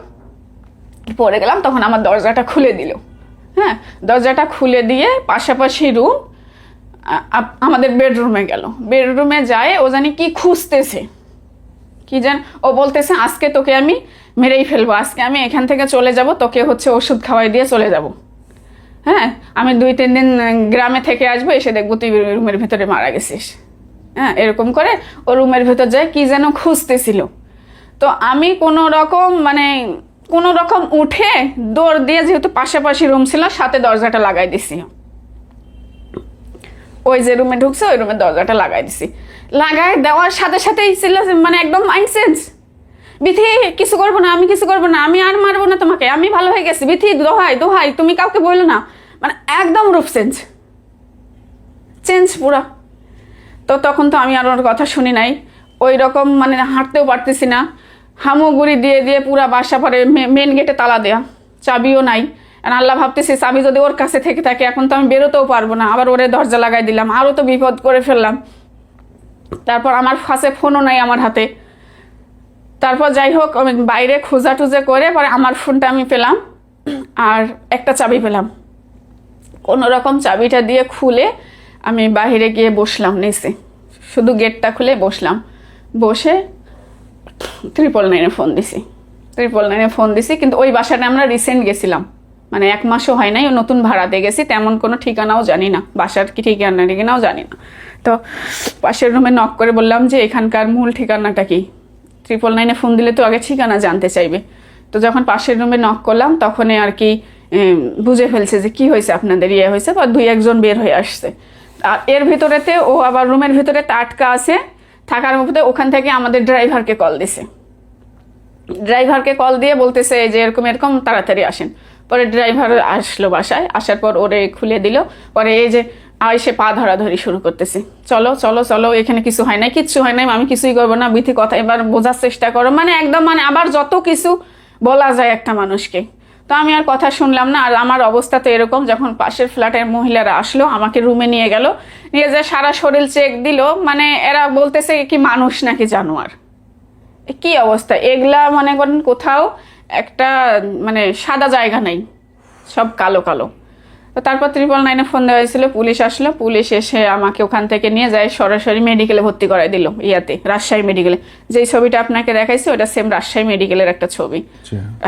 তখন আমার দরজাটা খুলে দিল। হ্যাঁ, দরজাটা খুলে দিয়ে পাশাপাশি রুম, আমাদের বেডরুমে গেল। বেডরুমে যায় ও জানি কি খুঁজতেছে, কি জান ও বলতেছে আজকে তোকে আমি মেরেই ফেলবো, আজকে আমি এখান থেকে চলে যাব, তোকে হচ্ছে ওষুধ খাওয়াই দিয়ে চলে যাব। হ্যাঁ, আমি 2-3 দিন গ্রামে থেকে আসবো, এসে দেখবো তুই রুমের ভেতরে মারা গেছিস। হ্যাঁ, এরকম করে ও রুমের ভেতর যায়, কি যেন খুঁজতেছিল। তো আমি কোনো রকম উঠে দৌড় দিয়ে, যেহেতু পাশাপাশি রুম ছিল, সাথে দরজাটা লাগাই দিছি। ওই যে রুমে ঢুকছে ওই রুমের দরজাটা লাগাই দিছি। লাগাই দেওয়ার সাথে সাথেই ছিল মানে একদম মাইন্ড চেঞ্জ। বিথি কিছু করবো না, আমি কিছু করবো না, আমি আর মারবো না তোমাকে, আমি ভালো হয়ে গেছি, বিথি দোহাই তুমি কাউকে বললো না। মানে একদম রূপ চেঞ্জ পুরা। তো তখন তো আমি আর ওর কথা শুনি নাই। ওই রকম মানে হাঁটতেও পারতেছি না, হামুগুড়ি দিয়ে দিয়ে পুরা বাসা পরে মেন গেটে তালা দেয়া, চাবিও নাই। আর আল্লাহ ভাবতেছি চাবি যদি ওর কাছে থেকে থাকে, এখন তো আমি বেরোতেও পারবো না, আবার ওরে দরজা লাগাই দিলাম, আরও তো বিপদ করে ফেললাম। তারপর আমার কাছে ফোনও নাই আমার হাতে। তারপর যাই হোক আমি বাইরে খোঁজা টুজে করে পরে আমার ফোনটা আমি পেলাম, আর একটা চাবি পেলাম। কোনো রকম চাবিটা দিয়ে খুলে আমি বাইরে গিয়ে বসলাম নিচে, শুধু গেটটা খুলে বসলাম। বসে 999-এ ফোন দিছি। কিন্তু ওই বাসাটা আমরা রিসেন্ট গেছিলাম, মানে 1 মাসও হয় নাই, নতুন ভাড়াতে গেছি, তেমন কোনো ঠিকানাও জানি না, বাসার কি ঠিকানাও জানি না। তো পাশের রুমে নক করে বললাম যে এখানকার মূল ঠিকানাটা কি। 999-এ ফোন দিলে তো আগে ঠিকানা জানতে চাইবে। তো যখন পাশের রুমে নক করলাম তখনই আর কি বুঝে ফেলছে যে কি হয়েছে, আপনাদের হয়েছে, বা 2-1 জন বের হয়ে আসছে। আর এর ভিতরেতে ও আবার রুমের ভিতরে আটকা আছে, থাকার মধ্যে ওখান থেকে আমাদের ড্রাইভারকে কল দিছে। ড্রাইভারকে কল দিয়ে বলতেছে যে এরকম তাড়াতাড়ি আসেন। পরে ড্রাইভার আসলো বাসায়, আসার পর ওরে খুলে দিল। পরে এই যে এসে পা ধরাধরি শুরু করতেছে, চলো চলো চলো, এখানে কিছু হয় নাই, কিচ্ছু হয় নাই, আমি কিছুই করবো না, বিথি কথা এবার বোঝার চেষ্টা করো, মানে একদম মানে আবার যত কিছু বলা যায় একটা মানুষকে। তো আমি আর কথা শুনলাম না। আর আমার অবস্থা তো এরকম, যখন পাশের ফ্ল্যাটের মহিলারা আসলো আমাকে রুমে নিয়ে গেল, নিয়ে যে সারা শরীর চেক দিল, মানে এরা বলতেছে কি মানুষ নাকি জানোয়ার, কি অবস্থা এগুলা। মনে করেন কোথাও একটা মানে সাদা জায়গা নেই, সব কালো কালো। তো তারপর 999-এ ফোন দেওয়া হয়েছিল, পুলিশ আসলো। পুলিশ এসে আমাকে ওখান থেকে নিয়ে যায় সরাসরি মেডিকেলে ভর্তি করাই দিল, রাজশাহী মেডিকেলে। যেই ছবিটা আপনাকে দেখাইছি ওটা সেম রাজশাহী মেডিকেলের একটা ছবি।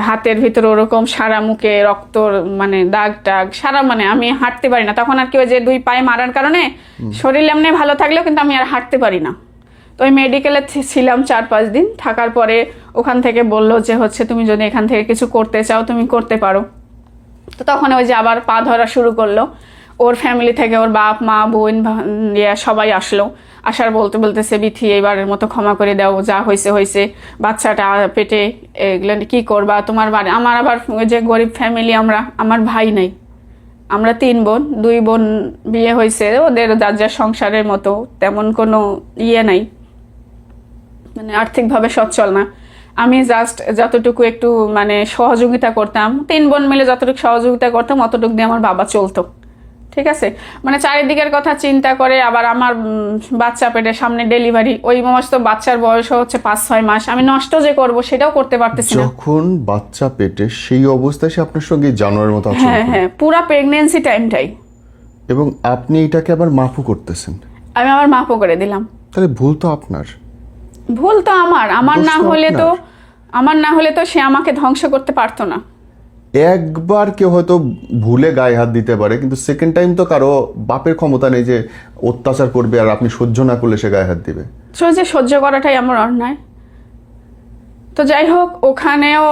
হাতের ভিতরে ওরকম সারা মুখে রক্ত, মানে দাগ টাগ সারা, মানে আমি হাঁটতে পারি না তখন আর কি। ওই যে 2 পায়ে মারার কারণে শরীর এমনি ভালো থাকলেও কিন্তু আমি আর হাঁটতে পারি না। তো ওই মেডিকেলে ছিলাম 4-5 দিন। থাকার পরে ওখান থেকে বললো যে হচ্ছে তুমি যদি এখান থেকে কিছু করতে চাও তুমি করতে পারো। তো তখন ওই যে আবার পা ধরা শুরু করলো। ওর ফ্যামিলি থেকে ওর বাপ মা বোন সবাই আসলো। আসার বলতেছে বিথি এবারের মতো ক্ষমা করে দাও, যা হয়েছে, বাচ্চাটা পেটে, এগুলো কি করবা, তোমার বাড়ি। আমার আবার ওই যে গরিব ফ্যামিলি, আমার ভাই নাই, আমরা 3 বোন, 2 বোন বিয়ে হয়েছে, ওদের যার সংসারের মতো, তেমন কোনো নাই, মানে আর্থিকভাবে সচ্ছল না। আমি জাস্ট যতটুকু একটু মানে সহযোগিতা করতাম, 3 বোন মিলে যতটুকু সহযোগিতা করতাম অতটুকু দিয়ে আমার বাবা চলতো। ঠিক আছে, মানে চারিদিকের কথা চিন্তা করে। আবার আমার বাচ্চা পেটের সামনে ডেলিভারি, ওই সমস্ত বাচ্চার বয়স হচ্ছে 5-6 মাস, আমি নষ্ট যে করব সেটাও করতে পারতেছি না। যখন বাচ্চা পেটে সেই অবস্থায় সে আপনার সঙ্গে জানোয়ারের মতো আচরণ করে। হ্যাঁ, পুরা প্রেগন্যান্সি টাইমটাই। এবং আপনি এটাকে আবার মাফও করতেছেন। আমি আবার মাফও করে দিলাম। তাহলে ভুল তো আপনার। ভুল তো আমার দোষ না তো হলে তো আপনার। আমার না হলে তো সে আমাকে ধ্বংস করতে পারতো না। একবার কেউ হয়তো ভুলে গায়ে হাত দিতে পারে, কিন্তু সেকেন্ড টাইম তো কারো বাপের ক্ষমতা নেই যে অত্যাচার করবে আর আপনি সহ্য না করলে সে গায়ে হাত দিবে। সহ্য করাটাই আমার অন্যায়। তো যাই হোক, ওখানেও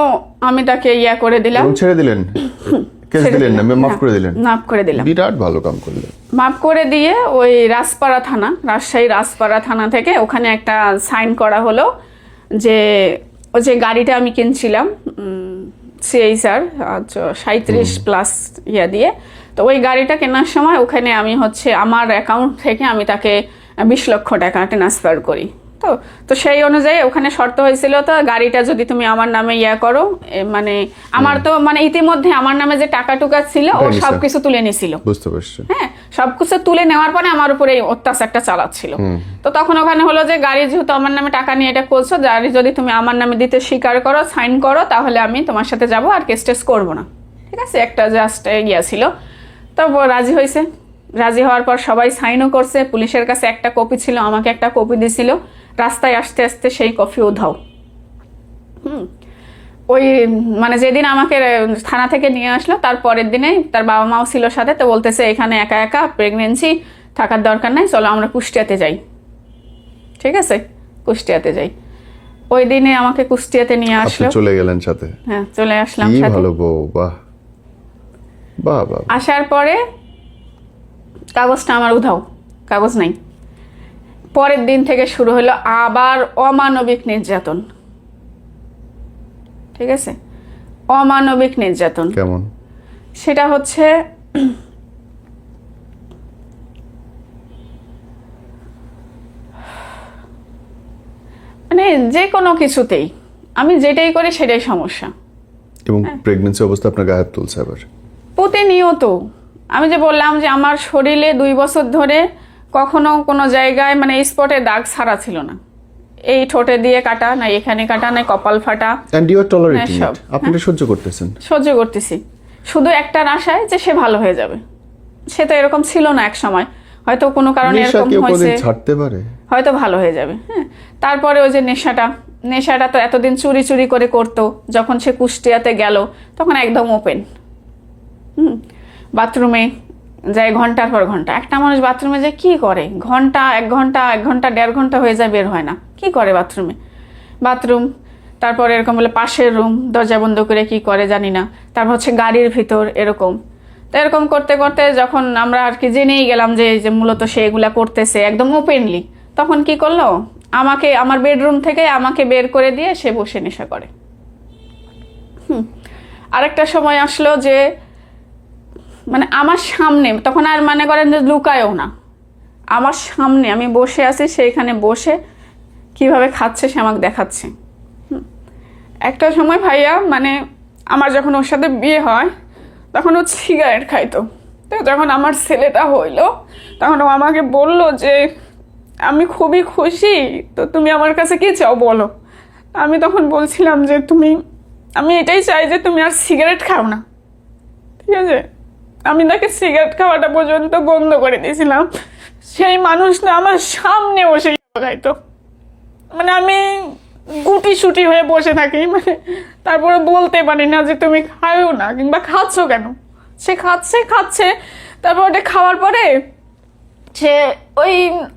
আমি তাকে করে দিলাম। এবং ছেড়ে দিলেন, কেস দিলেন না, মাফ করে দিলেন। মাফ করে দিলাম। বিরাট ভালো কাম করলেন। মাফ করে দিয়ে ওই রাজপাড়া থানা, রাজশাহী রাজপাড়া থানা থেকে ওখানে একটা সাইন করা হলো যে ওই যে গাড়িটা আমি কিনছিলাম সিআই স্যার 37+ দিয়ে, তো ওই গাড়িটা কেনার সময় ওখানে আমি আমার অ্যাকাউন্ট থেকে আমি তাকে 20 লক্ষ টাকা ট্রান্সফার করি। তো সেই অনুযায়ী ওখানে শর্ত হয়েছিল, তো গাড়িটা যদি তুমি আমার নামে করো, মানে আমার তো মানে ইতিমধ্যে আমার নামে যে টাকা টুকা ছিল ও সবকিছু তুলে নিছিল। বুঝতে পারছি। হ্যাঁ, সবকিছু তুলে নেওয়ার পরে আমার উপরে এই অত্যাচারটা চালাচ্ছিল। তো তখন ওখানে হলো যে গাড়ি যেহেতু আমার নামে টাকা নিয়ে এটা করছো, গাড়ি যদি তুমি আমার নামে দিতে স্বীকার করো, সাইন করো, তাহলে আমি তোমার সাথে যাব আর কেস টেস করবো না। ঠিক আছে, একটা জাস্ট ছিল। তো রাজি হয়েছে। রাজি হওয়ার পর সবাই সাইনও করছে। পুলিশের কাছে একটা কপি ছিল, আমাকে একটা কপি দিছিল। রাস্তায় আসতে আসতে সেই কপি উধাও। ওই মানে যেদিন আমাকে থানা থেকে নিয়ে আসলো তার পরের দিনেই তার বাবা মাও ছিল সাথে, তো বলতেছে এখানে একা একা প্রেগনেন্সি থাকার দরকার নাই, চলো আমরা কুষ্টিয়াতে যাই। ঠিক আছে, কুষ্টিয়াতে যাই। ওই দিনে আমাকে কুষ্টিয়াতে নিয়ে আসলো। চলে গেলেন সাথে? হ্যাঁ, চলে আসলাম কি সাথে। ভালো বউ, বাহ বাহ বাহ। আসার পরে কাগজটা আমার উধাও, কাগজ নাই। পরের দিন থেকে শুরু হলো আবার অমানবিক নির্যাতন। ঠিক আছে, অমানবিক নির্যাতন। কেমন? সেটা হচ্ছে মানে যে কোনো কিছুতেই আমি যেটাই করি সেটাই সমস্যা। এবং প্রেগন্যান্সি অবস্থা আপনার গায়ে হাত তুলছে আবার প্রতিনিয়ত। আমি যে বললাম যে আমার শরীরে 2 বছর ধরে কখনো কোনো জায়গায় মানে স্পটে দাগ ছাড়া ছিল না। এই ঠোঁটে দিয়ে কাটা, না এখানে কাটা, না কপাল ফাটা। এন্ড ইউ আর টলারেটিং সব। ইট। আপনি এটা সহ্য করতেছেন? সহ্য করতেছি শুধু একটা আশায় যে সে ভালো হয়ে যাবে। সে তো এরকম ছিল না এক সময়, হয়তো কোনো কারণে এরকম হয়েছে, ছাড়তে পারে, হয়তো ভালো হয়ে যাবে। হ্যাঁ, তারপরে ওই যে নেশাটা তো এতদিন চুরি চুরি করে করতো। যখন সে কুষ্টিয়াতে গেল তখন একদম ওপেন। বাথরুমে যায় ঘন্টার পর ঘন্টা। একটা মানুষ বাথরুমে যায় কি করে? ঘন্টা 1 ঘন্টা 1.5 ঘন্টা হয়ে যায়, বের হয় না। কি করে বাথরুম? তারপর এরকম বলে পাশের রুম দরজা বন্ধ করে কি করে জানি না। তারপর গাড়ির ভিতর এরকম। তো এরকম করতে করতে যখন আমরা আর কি জেনেই গেলাম যে মূলত সে এগুলা করতেছে একদম ওপেনলি, তখন কি করলো, আমাকে আমার বেডরুম থেকে আমাকে বের করে দিয়ে সে বসে নেশা করে। আরেকটা সময় আসলো যে মানে আমার সামনে, তখন আর মনে করেন যে লুকায়ও না, আমার সামনে আমি বসে আছি, সেইখানে বসে কিভাবে খাচ্ছে সে আমাকে দেখাচ্ছে। একটা সময় ভাইয়া মানে আমার যখন ওর সাথে বিয়ে হয় তখন ও সিগারেট খাইতো। তো যখন আমার ছেলেটা হইলো তখন ও আমাকে বললো যে আমি খুবই খুশি, তো তুমি আমার কাছে কি চাও বলো। আমি তখন বলছিলাম যে আমি এটাই চাই যে তুমি আর সিগারেট খাও না। ঠিক আছে, আমি তাকে সিগারেট খাওয়াটা পর্যন্ত বন্ধ করে দিয়েছিলাম। সেই মানুষটা আমার সামনে বসে খাইতো, মানে আমি গুটি সুটি হয়ে বসে থাকি, মানে তারপরে বলতে পারি না যে তুমি খাও না কিংবা খাচ্ছ কেন। সে খাচ্ছে তারপর ওটা খাওয়ার পরে সে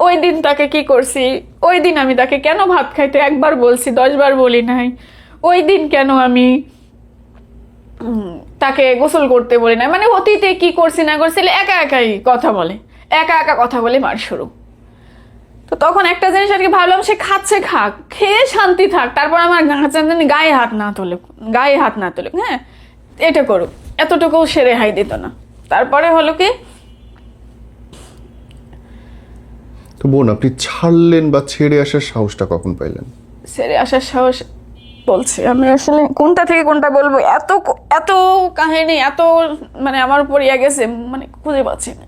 ওই দিন তাকে কি করছি, ওই দিন আমি তাকে কেন ভাত খাইতে 1 বার বলছি, 10 বার বলি নাই। ওই দিন কেন আমি তাকে গোসল করতে বলি না, মানে অতীতে কি করছি না করছি একাই কথা বলে, একা কথা বলে মার শুরু। তো তখন একটা জিনিস আর কি ভাবলাম, সে খাচ্ছে খাক, খেয়ে শান্তি থাক, তারপর আমার গায়ে হাত না তোলে। হ্যাঁ, এটা করুক, এতটুকু সে রেহাই দিত না। তারপরে হলো কি, তো বোন আপনি ছাড়লেন বা ছেড়ে আসার সাহসটা কখন পাইলেন? ছেড়ে আসার সাহস বলছি আমি আসলে কোনটা থেকে কোনটা বলবো, এত কাহিনী, এত মানে আমার উপর গেছে, মানে খুঁজে পাচ্ছি না।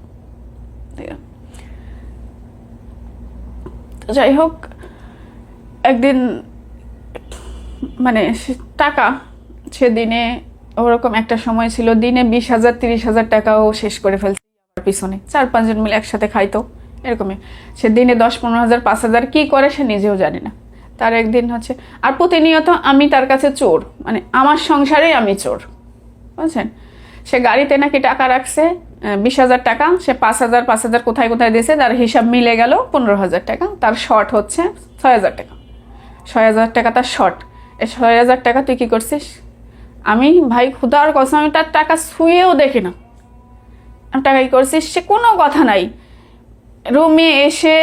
যাই হোক, একদিন মানে টাকা সেদিনে ওরকম একটা সময় ছিল, দিনে 20,000 30,000 টাকাও শেষ করে ফেলছে পিছনে। 4-5 জন মিলে একসাথে খাইতো, এরকমই সে দিনে 10-15 হাজার 5,000 কি করে সে নিজেও জানে না। তার একদিন হচ্ছে আর প্রতিনিয়ত আমি তার কাছে চোর, মানে আমার সংসারেই আমি চোর, বুঝছেন। সে গাড়িতে নাকি টাকা রাখছে 20,000 টাকা, সে 5,000 কোথায় কোথায় দিয়েছে, তার হিসাব মিলে গেল 15,000 টাকা। তার শর্ট হচ্ছে 6,000 টাকা, 6,000 টাকা তার শর্ট। এই 6,000 টাকা তুই কি করছিস? আমি ভাই খুদার কসম আমি তার টাকা ছুঁয়েও দেখি না, আমি টাকা কি করছিস সে কোনো কথা নাই। রুমে এসে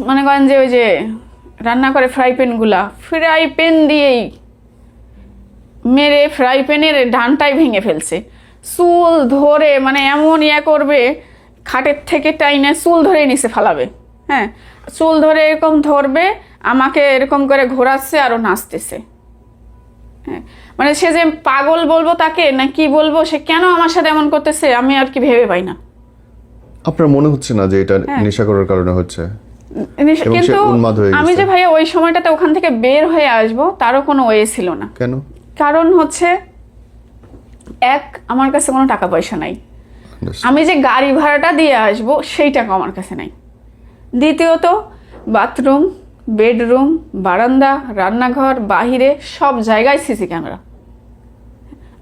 মনে করেন যে ওই যে রান্না করে ফ্রাই প্যান দিয়েই মেরে ফ্রাই প্যানের ডানটাই ভেঙে ফেলছে। চুল ধরে মানে এমন করবে, খাটের থেকে টাইনে চুল ধরে নিচে ফালাবে, হ্যাঁ চুল ধরে এরকম ধরবে, আমাকে এরকম করে ঘোরাচ্ছে আরও নাচতেছে। হ্যাঁ মানে সে যে পাগল বলবো তাকে না কি বলবো, সে কেন আমার সাথে এমন করতেছে আমি আর কি ভেবে পাই না। আপনার মনে হচ্ছে না যে এটা নেশা করার কারণে হচ্ছে? কিন্তু আমি যে ভাইয়া ওই সময়টাতে ওখান থেকে বের হয়ে আসবো তারও কোনো ওয়ে ছিল না। কেন? কারণ হচ্ছে আমার কাছে কোনো টাকা পয়সা নাই, আমি যে গাড়ি ভাড়াটা দিয়ে আসবো সেই টাকা আমার কাছে নাই। দ্বিতীয়ত বাথরুম, বেডরুম, বারান্দা, রান্নাঘর, বাহিরে সব জায়গায় সিসি ক্যামেরা।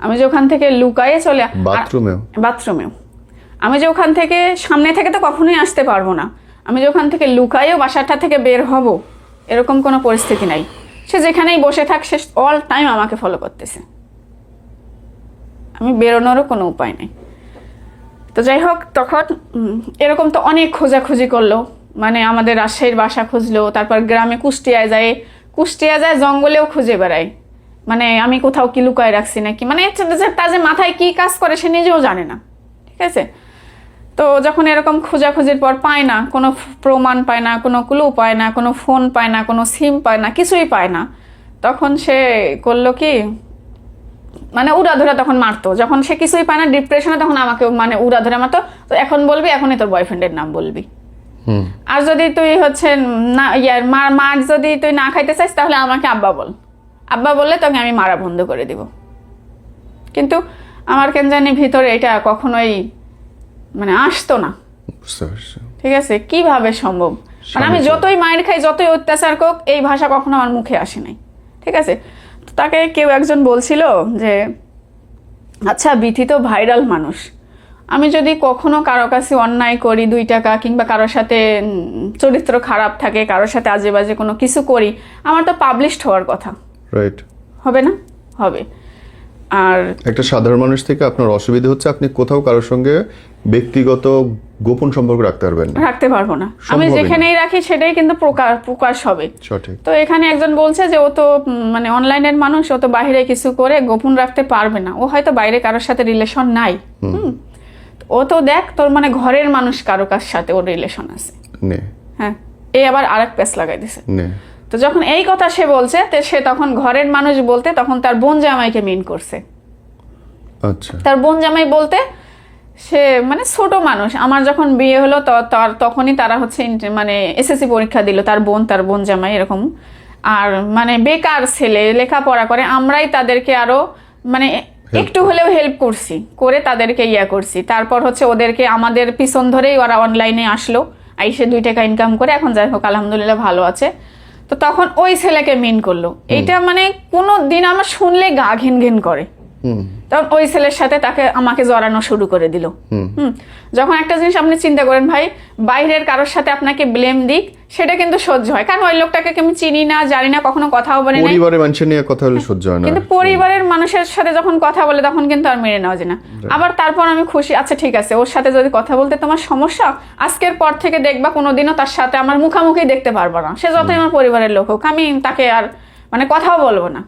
আমি যে ওখান থেকে লুকায়ে চলে বাথরুমেও আমি যে ওখান থেকে সামনে থেকে তো কখনোই আসতে পারবো না, আমি যে ওখান থেকে লুকায়েও বাসাটা থেকে বের হব এরকম কোনো পরিস্থিতি নাই। সে যেখানেই বসে থাক সে অল টাইম আমাকে ফলো করতেছে, আমি বেরোনোরও কোনো উপায় নেই। তো যাই হোক তখন এরকম তো অনেক খোঁজাখুঁজি করলো, মানে আমাদের রাজশাহীর বাসা খুঁজলো, তারপর গ্রামে কুষ্টিয়ায় যায়, জঙ্গলেও খুঁজে বেড়ায়, মানে আমি কোথাও কি লুকায় রাখছি নাকি, মানে তার যে মাথায় কি কাজ করে সে নিজেও জানে না, ঠিক আছে। তো যখন এরকম খোঁজাখুঁজির পর পায় না, কোনো প্রমাণ পায় না, কোনো ক্লু পায় না, কোনো ফোন পায় না, কোনো সিম পায় না, কিছুই পায় না, তখন সে করলো কি মানে উড়াধরা তখন মারতো। যখন সে কিছুই পায় না ডিপ্রেশনে, তখন আমাকে মানে উড়াধরা মারতো। তো এখন বলবি, এখনই তোর বয়ফ্রেন্ডের নাম বলবি, আর যদি তুই হচ্ছে না মার যদি তুই না খাইতে চাইস তাহলে আমাকে আব্বা বল, আব্বা বললে তোকে আমি মারা বন্ধ করে দিব। কিন্তু আমার কেন জানি ভিতরে এটা কখনোই মানে আসতো না, ঠিক আছে। কিভাবে সম্ভব, মানে আমি যতই মায়ের খাই, যতই অত্যাচার হোক, এই ভাষা কখনো আমার মুখে আসে নাই, ঠিক আছে। তো তাকে কেউ একজন বলছিল যে আচ্ছা বিথি তো ভাইরাল মানুষ, আমি যদি কখনো কারো কাছে অন্যায় করি 2 টাকা, কিংবা কারোর সাথে চরিত্র খারাপ থাকে, কারোর সাথে আজে বাজে কোনো কিছু করি, আমার তো পাবলিশড হওয়ার কথা, রাইট? হবে না? হবে। আর একটা সাধারণ মানুষ থেকে আপনার অসুবিধা হচ্ছে আপনি কোথাও কারোর সঙ্গে ব্যক্তিগত গোপন সম্পর্ক রাখতে পারবো না। আমি যেখানেই রাখি সেটাই কিন্তু প্রকাশ হবে। সঠিক। তো এখানে একজন বলছে যে ও তো মানে অনলাইনের মানুষ, ও তো বাইরে কিছু করে গোপন রাখতে পারবে না, ও হয়তো বাইরে কারোর সাথে রিলেশন নাই, ও তো দেখ তোর মানে ঘরের মানুষ কারো কার সাথে ওর রিলেশন আছে, হ্যাঁ এই আবার আরেক পেস লাগাই দিছে। তো যখন এই কথা সে বলছে, সে তখন ঘরের মানুষ বলতে তখন তার বোন জামাইকে মিন করছে। আচ্ছা। তার বোন জামাই বলতে সে মানে ছোট মানুষ, আমার যখন বিয়ে হলো তখনই তারা হচ্ছে মানে এসএসসি পরীক্ষা দিল, তার বোন জামাই এরকম, আর মানে বেকার ছেলে, লেখাপড়া করে, আমরাই তাদেরকে আরো মানে একটু হলেও হেল্প করছি, করে তাদেরকে করছি। তারপর হচ্ছে ওদেরকে আমাদের পিছন ধরেই ওরা অনলাইনে আসলো, আইসে 2 টাকা ইনকাম করে এখন যাই হোক আলহামদুলিল্লাহ ভালো আছে। তো তখন ওই ছেলেকে মিন করলো, এইটা মানে কোনো দিন আমার শুনলে গা ঘিন ঘিন করে। তখন ওই ছেলের সাথে আমাকে জড়ানো শুরু করে দিল। যখন একটা জিনিস আপনি চিন্তা করেন ভাই, বাইরের কারোর সাথে আপনাকে ব্লেম দিক, সেটা কিন্তু সহ্য হয়, কারণ ওই লোকটাকে আমি চিনি না, জানি না, কখনো কথাও বলে না, পরিবারের মানুষের নিয়ে কথা হলে সহ্য হয় না, কিন্তু পরিবারের মানুষের সাথে যখন কথা বলে তখন কিন্তু আর মেনে নেওয়া যায় না। আবার তারপর আমি খুশি, আচ্ছা ঠিক আছে, ওর সাথে যদি কথা বলতে তোমার সমস্যা, আজকের পর থেকে দেখবা কোনোদিনও তার সাথে আমার মুখামুখি দেখতে পারবো না, সে যতই আমার পরিবারের লোক হোক, আমি তাকে আর মানে কথাও বলবো না।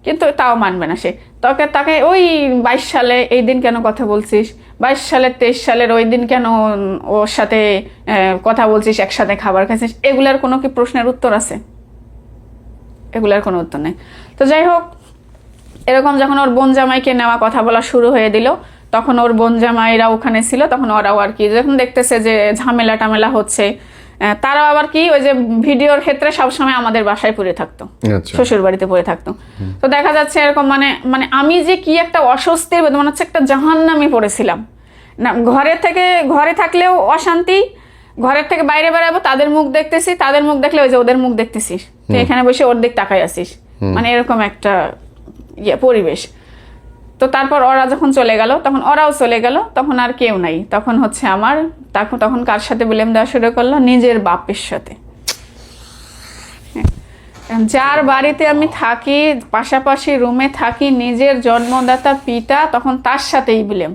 কিন্তু তাও মানবে না সে, তাকে ওই 22 সালে এই দিন কেন কথা বলছিস, 22 সালের 23 সালের ওই দিন কেন ওর সাথে কথা বলছিস, একসাথে খাবার খাচ্ছিস, এগুলার কোনো কি প্রশ্নের উত্তর আছে? এগুলার কোনো উত্তর নেই। তো যাই হোক এরকম যখন ওর বোন জামাইকে নেওয়া কথা বলা শুরু হয়ে দিল, তখন ওর বোন জামাইরা ওখানে ছিল, তখন ওরাও আর কি যখন দেখতেছে যে ঝামেলা টামেলা হচ্ছে, তারাও আবার কি ওই যে ভিডিওর ক্ষেত্রে সবসময় আমাদের বাসায় পড়ে থাকতো, শ্বশুর বাড়িতে পড়ে থাকতো। তো দেখা যাচ্ছে এরকম মানে আমি যে কি একটা অস্বস্তির মনে হচ্ছে একটা জাহান্নামে পড়েছিলাম, না ঘরে থাকলেও অশান্তি, ঘরের থেকে বাইরে বেরাবো তাদের মুখ দেখতেছি, তাদের মুখ দেখলে ওই যে ওদের মুখ দেখতেছিস, তুই এখানে বসে ওর দিক তাকাই আসিস, মানে এরকম একটা পরিবেশ। তো তারপর ওরা যখন চলে গেল তখন ওরাও চলে গেল, তখন আর কেউ নাই, তখন হচ্ছে আমার তখন কার সাথে ব্লেম দেওয়া শুরু করলো, নিজের বাপের সাথে। যার বাড়িতে আমি থাকি, পাশাপাশি রুমে থাকি, নিজের জন্মদাতা পিতা, তখন তার সাথেই ব্লেম।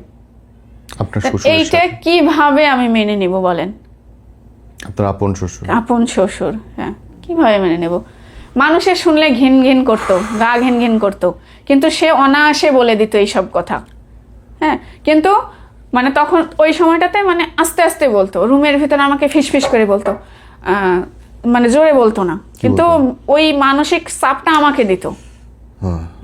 আপনার শ্বশুর, এইটা কিভাবে আমি মেনে নিব বলেন? আপনার আপন শ্বশুর, আপন শ্বশুর, হ্যাঁ, কিভাবে মেনে নেব? মানুষের শুনলে ঘিন ঘিন করতো, গা ঘিন ঘিন করতো, কিন্তু সে অনায়াসে বলে দিত এইসব কথা। হ্যাঁ, কিন্তু মানে তখন ওই সময়টাতে মানে আস্তে আস্তে বলতো, রুমের ভিতরে আমাকে ফিসফিস করে বলতো, মানে জোরে বলতো না, কিন্তু ওই মানসিক চাপটা আমাকে দিত।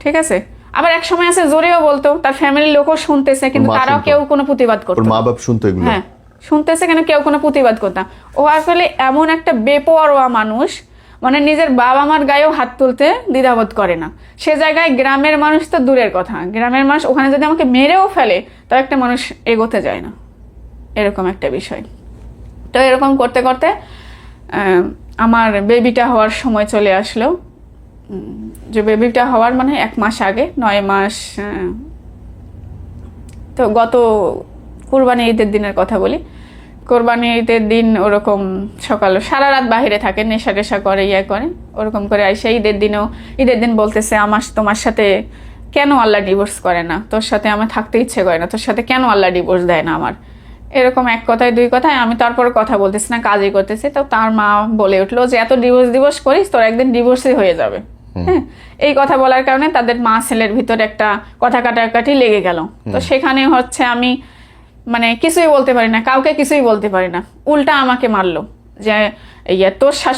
ঠিক আছে, আবার এক সময় আছে জোরেও বলতো, তার ফ্যামিলির লোকও শুনতেছে, কিন্তু তারাও কেউ কোনো প্রতিবাদ করতো না। মা বাপ শুনতো এগুলো? হ্যাঁ, শুনতেছে, কেন কেউ কোনো প্রতিবাদ করতাম। ও আসলে এমন একটা বেপরোয়া মানুষ, মানে নিজের বাবা মার গায়েও হাত তুলতে দ্বিধাবোধ করে না। সে জায়গায় গ্রামের মানুষ তো দূরের কথা, গ্রামের মানুষ ওখানে যদি আমাকে মেরেও ফেলে তাও একটা মানুষ এগোতে যায় না, এরকম একটা বিষয়। তো এরকম করতে করতে আমার বেবিটা হওয়ার সময় চলে আসলো। যে বেবিটা হওয়ার মানে 1 মাস আগে, 9 মাস, তো গত কুরবানি ঈদের দিনের কথা বলি। কোরবানি ঈদের দিন ওরকম সকাল সারা রাত বাহিরে থাকে, নেশা টেশা করে, করে ওরকম করে আইসা ঈদের দিন বলতেছে, তোমার সাথে কেন আল্লাহ ডিভোর্স করে না, তোর সাথে আমার থাকতে ইচ্ছে করে না, তোর সাথে কেন আল্লাহ ডিভোর্স দেয় না আমার। এরকম এক কথায় দুই কথায় আমি তারপরে কথা বলতেছি না, কাজই করতেছি। তো তার মা বলে উঠলো যে এত ডিভোর্স করিস, তোর একদিন ডিভোর্সই হয়ে যাবে। হ্যাঁ, এই কথা বলার কারণে তাদের মা ছেলের ভিতরে একটা কথা কাটাকাটি লেগে গেল। তো সেখানে হচ্ছে আমি মানে কিছুই বলতে পারি না, কাউকে কিছুই বলতে পারি না, উল্টা আমাকে মারলো যে তোর শাশুড়ি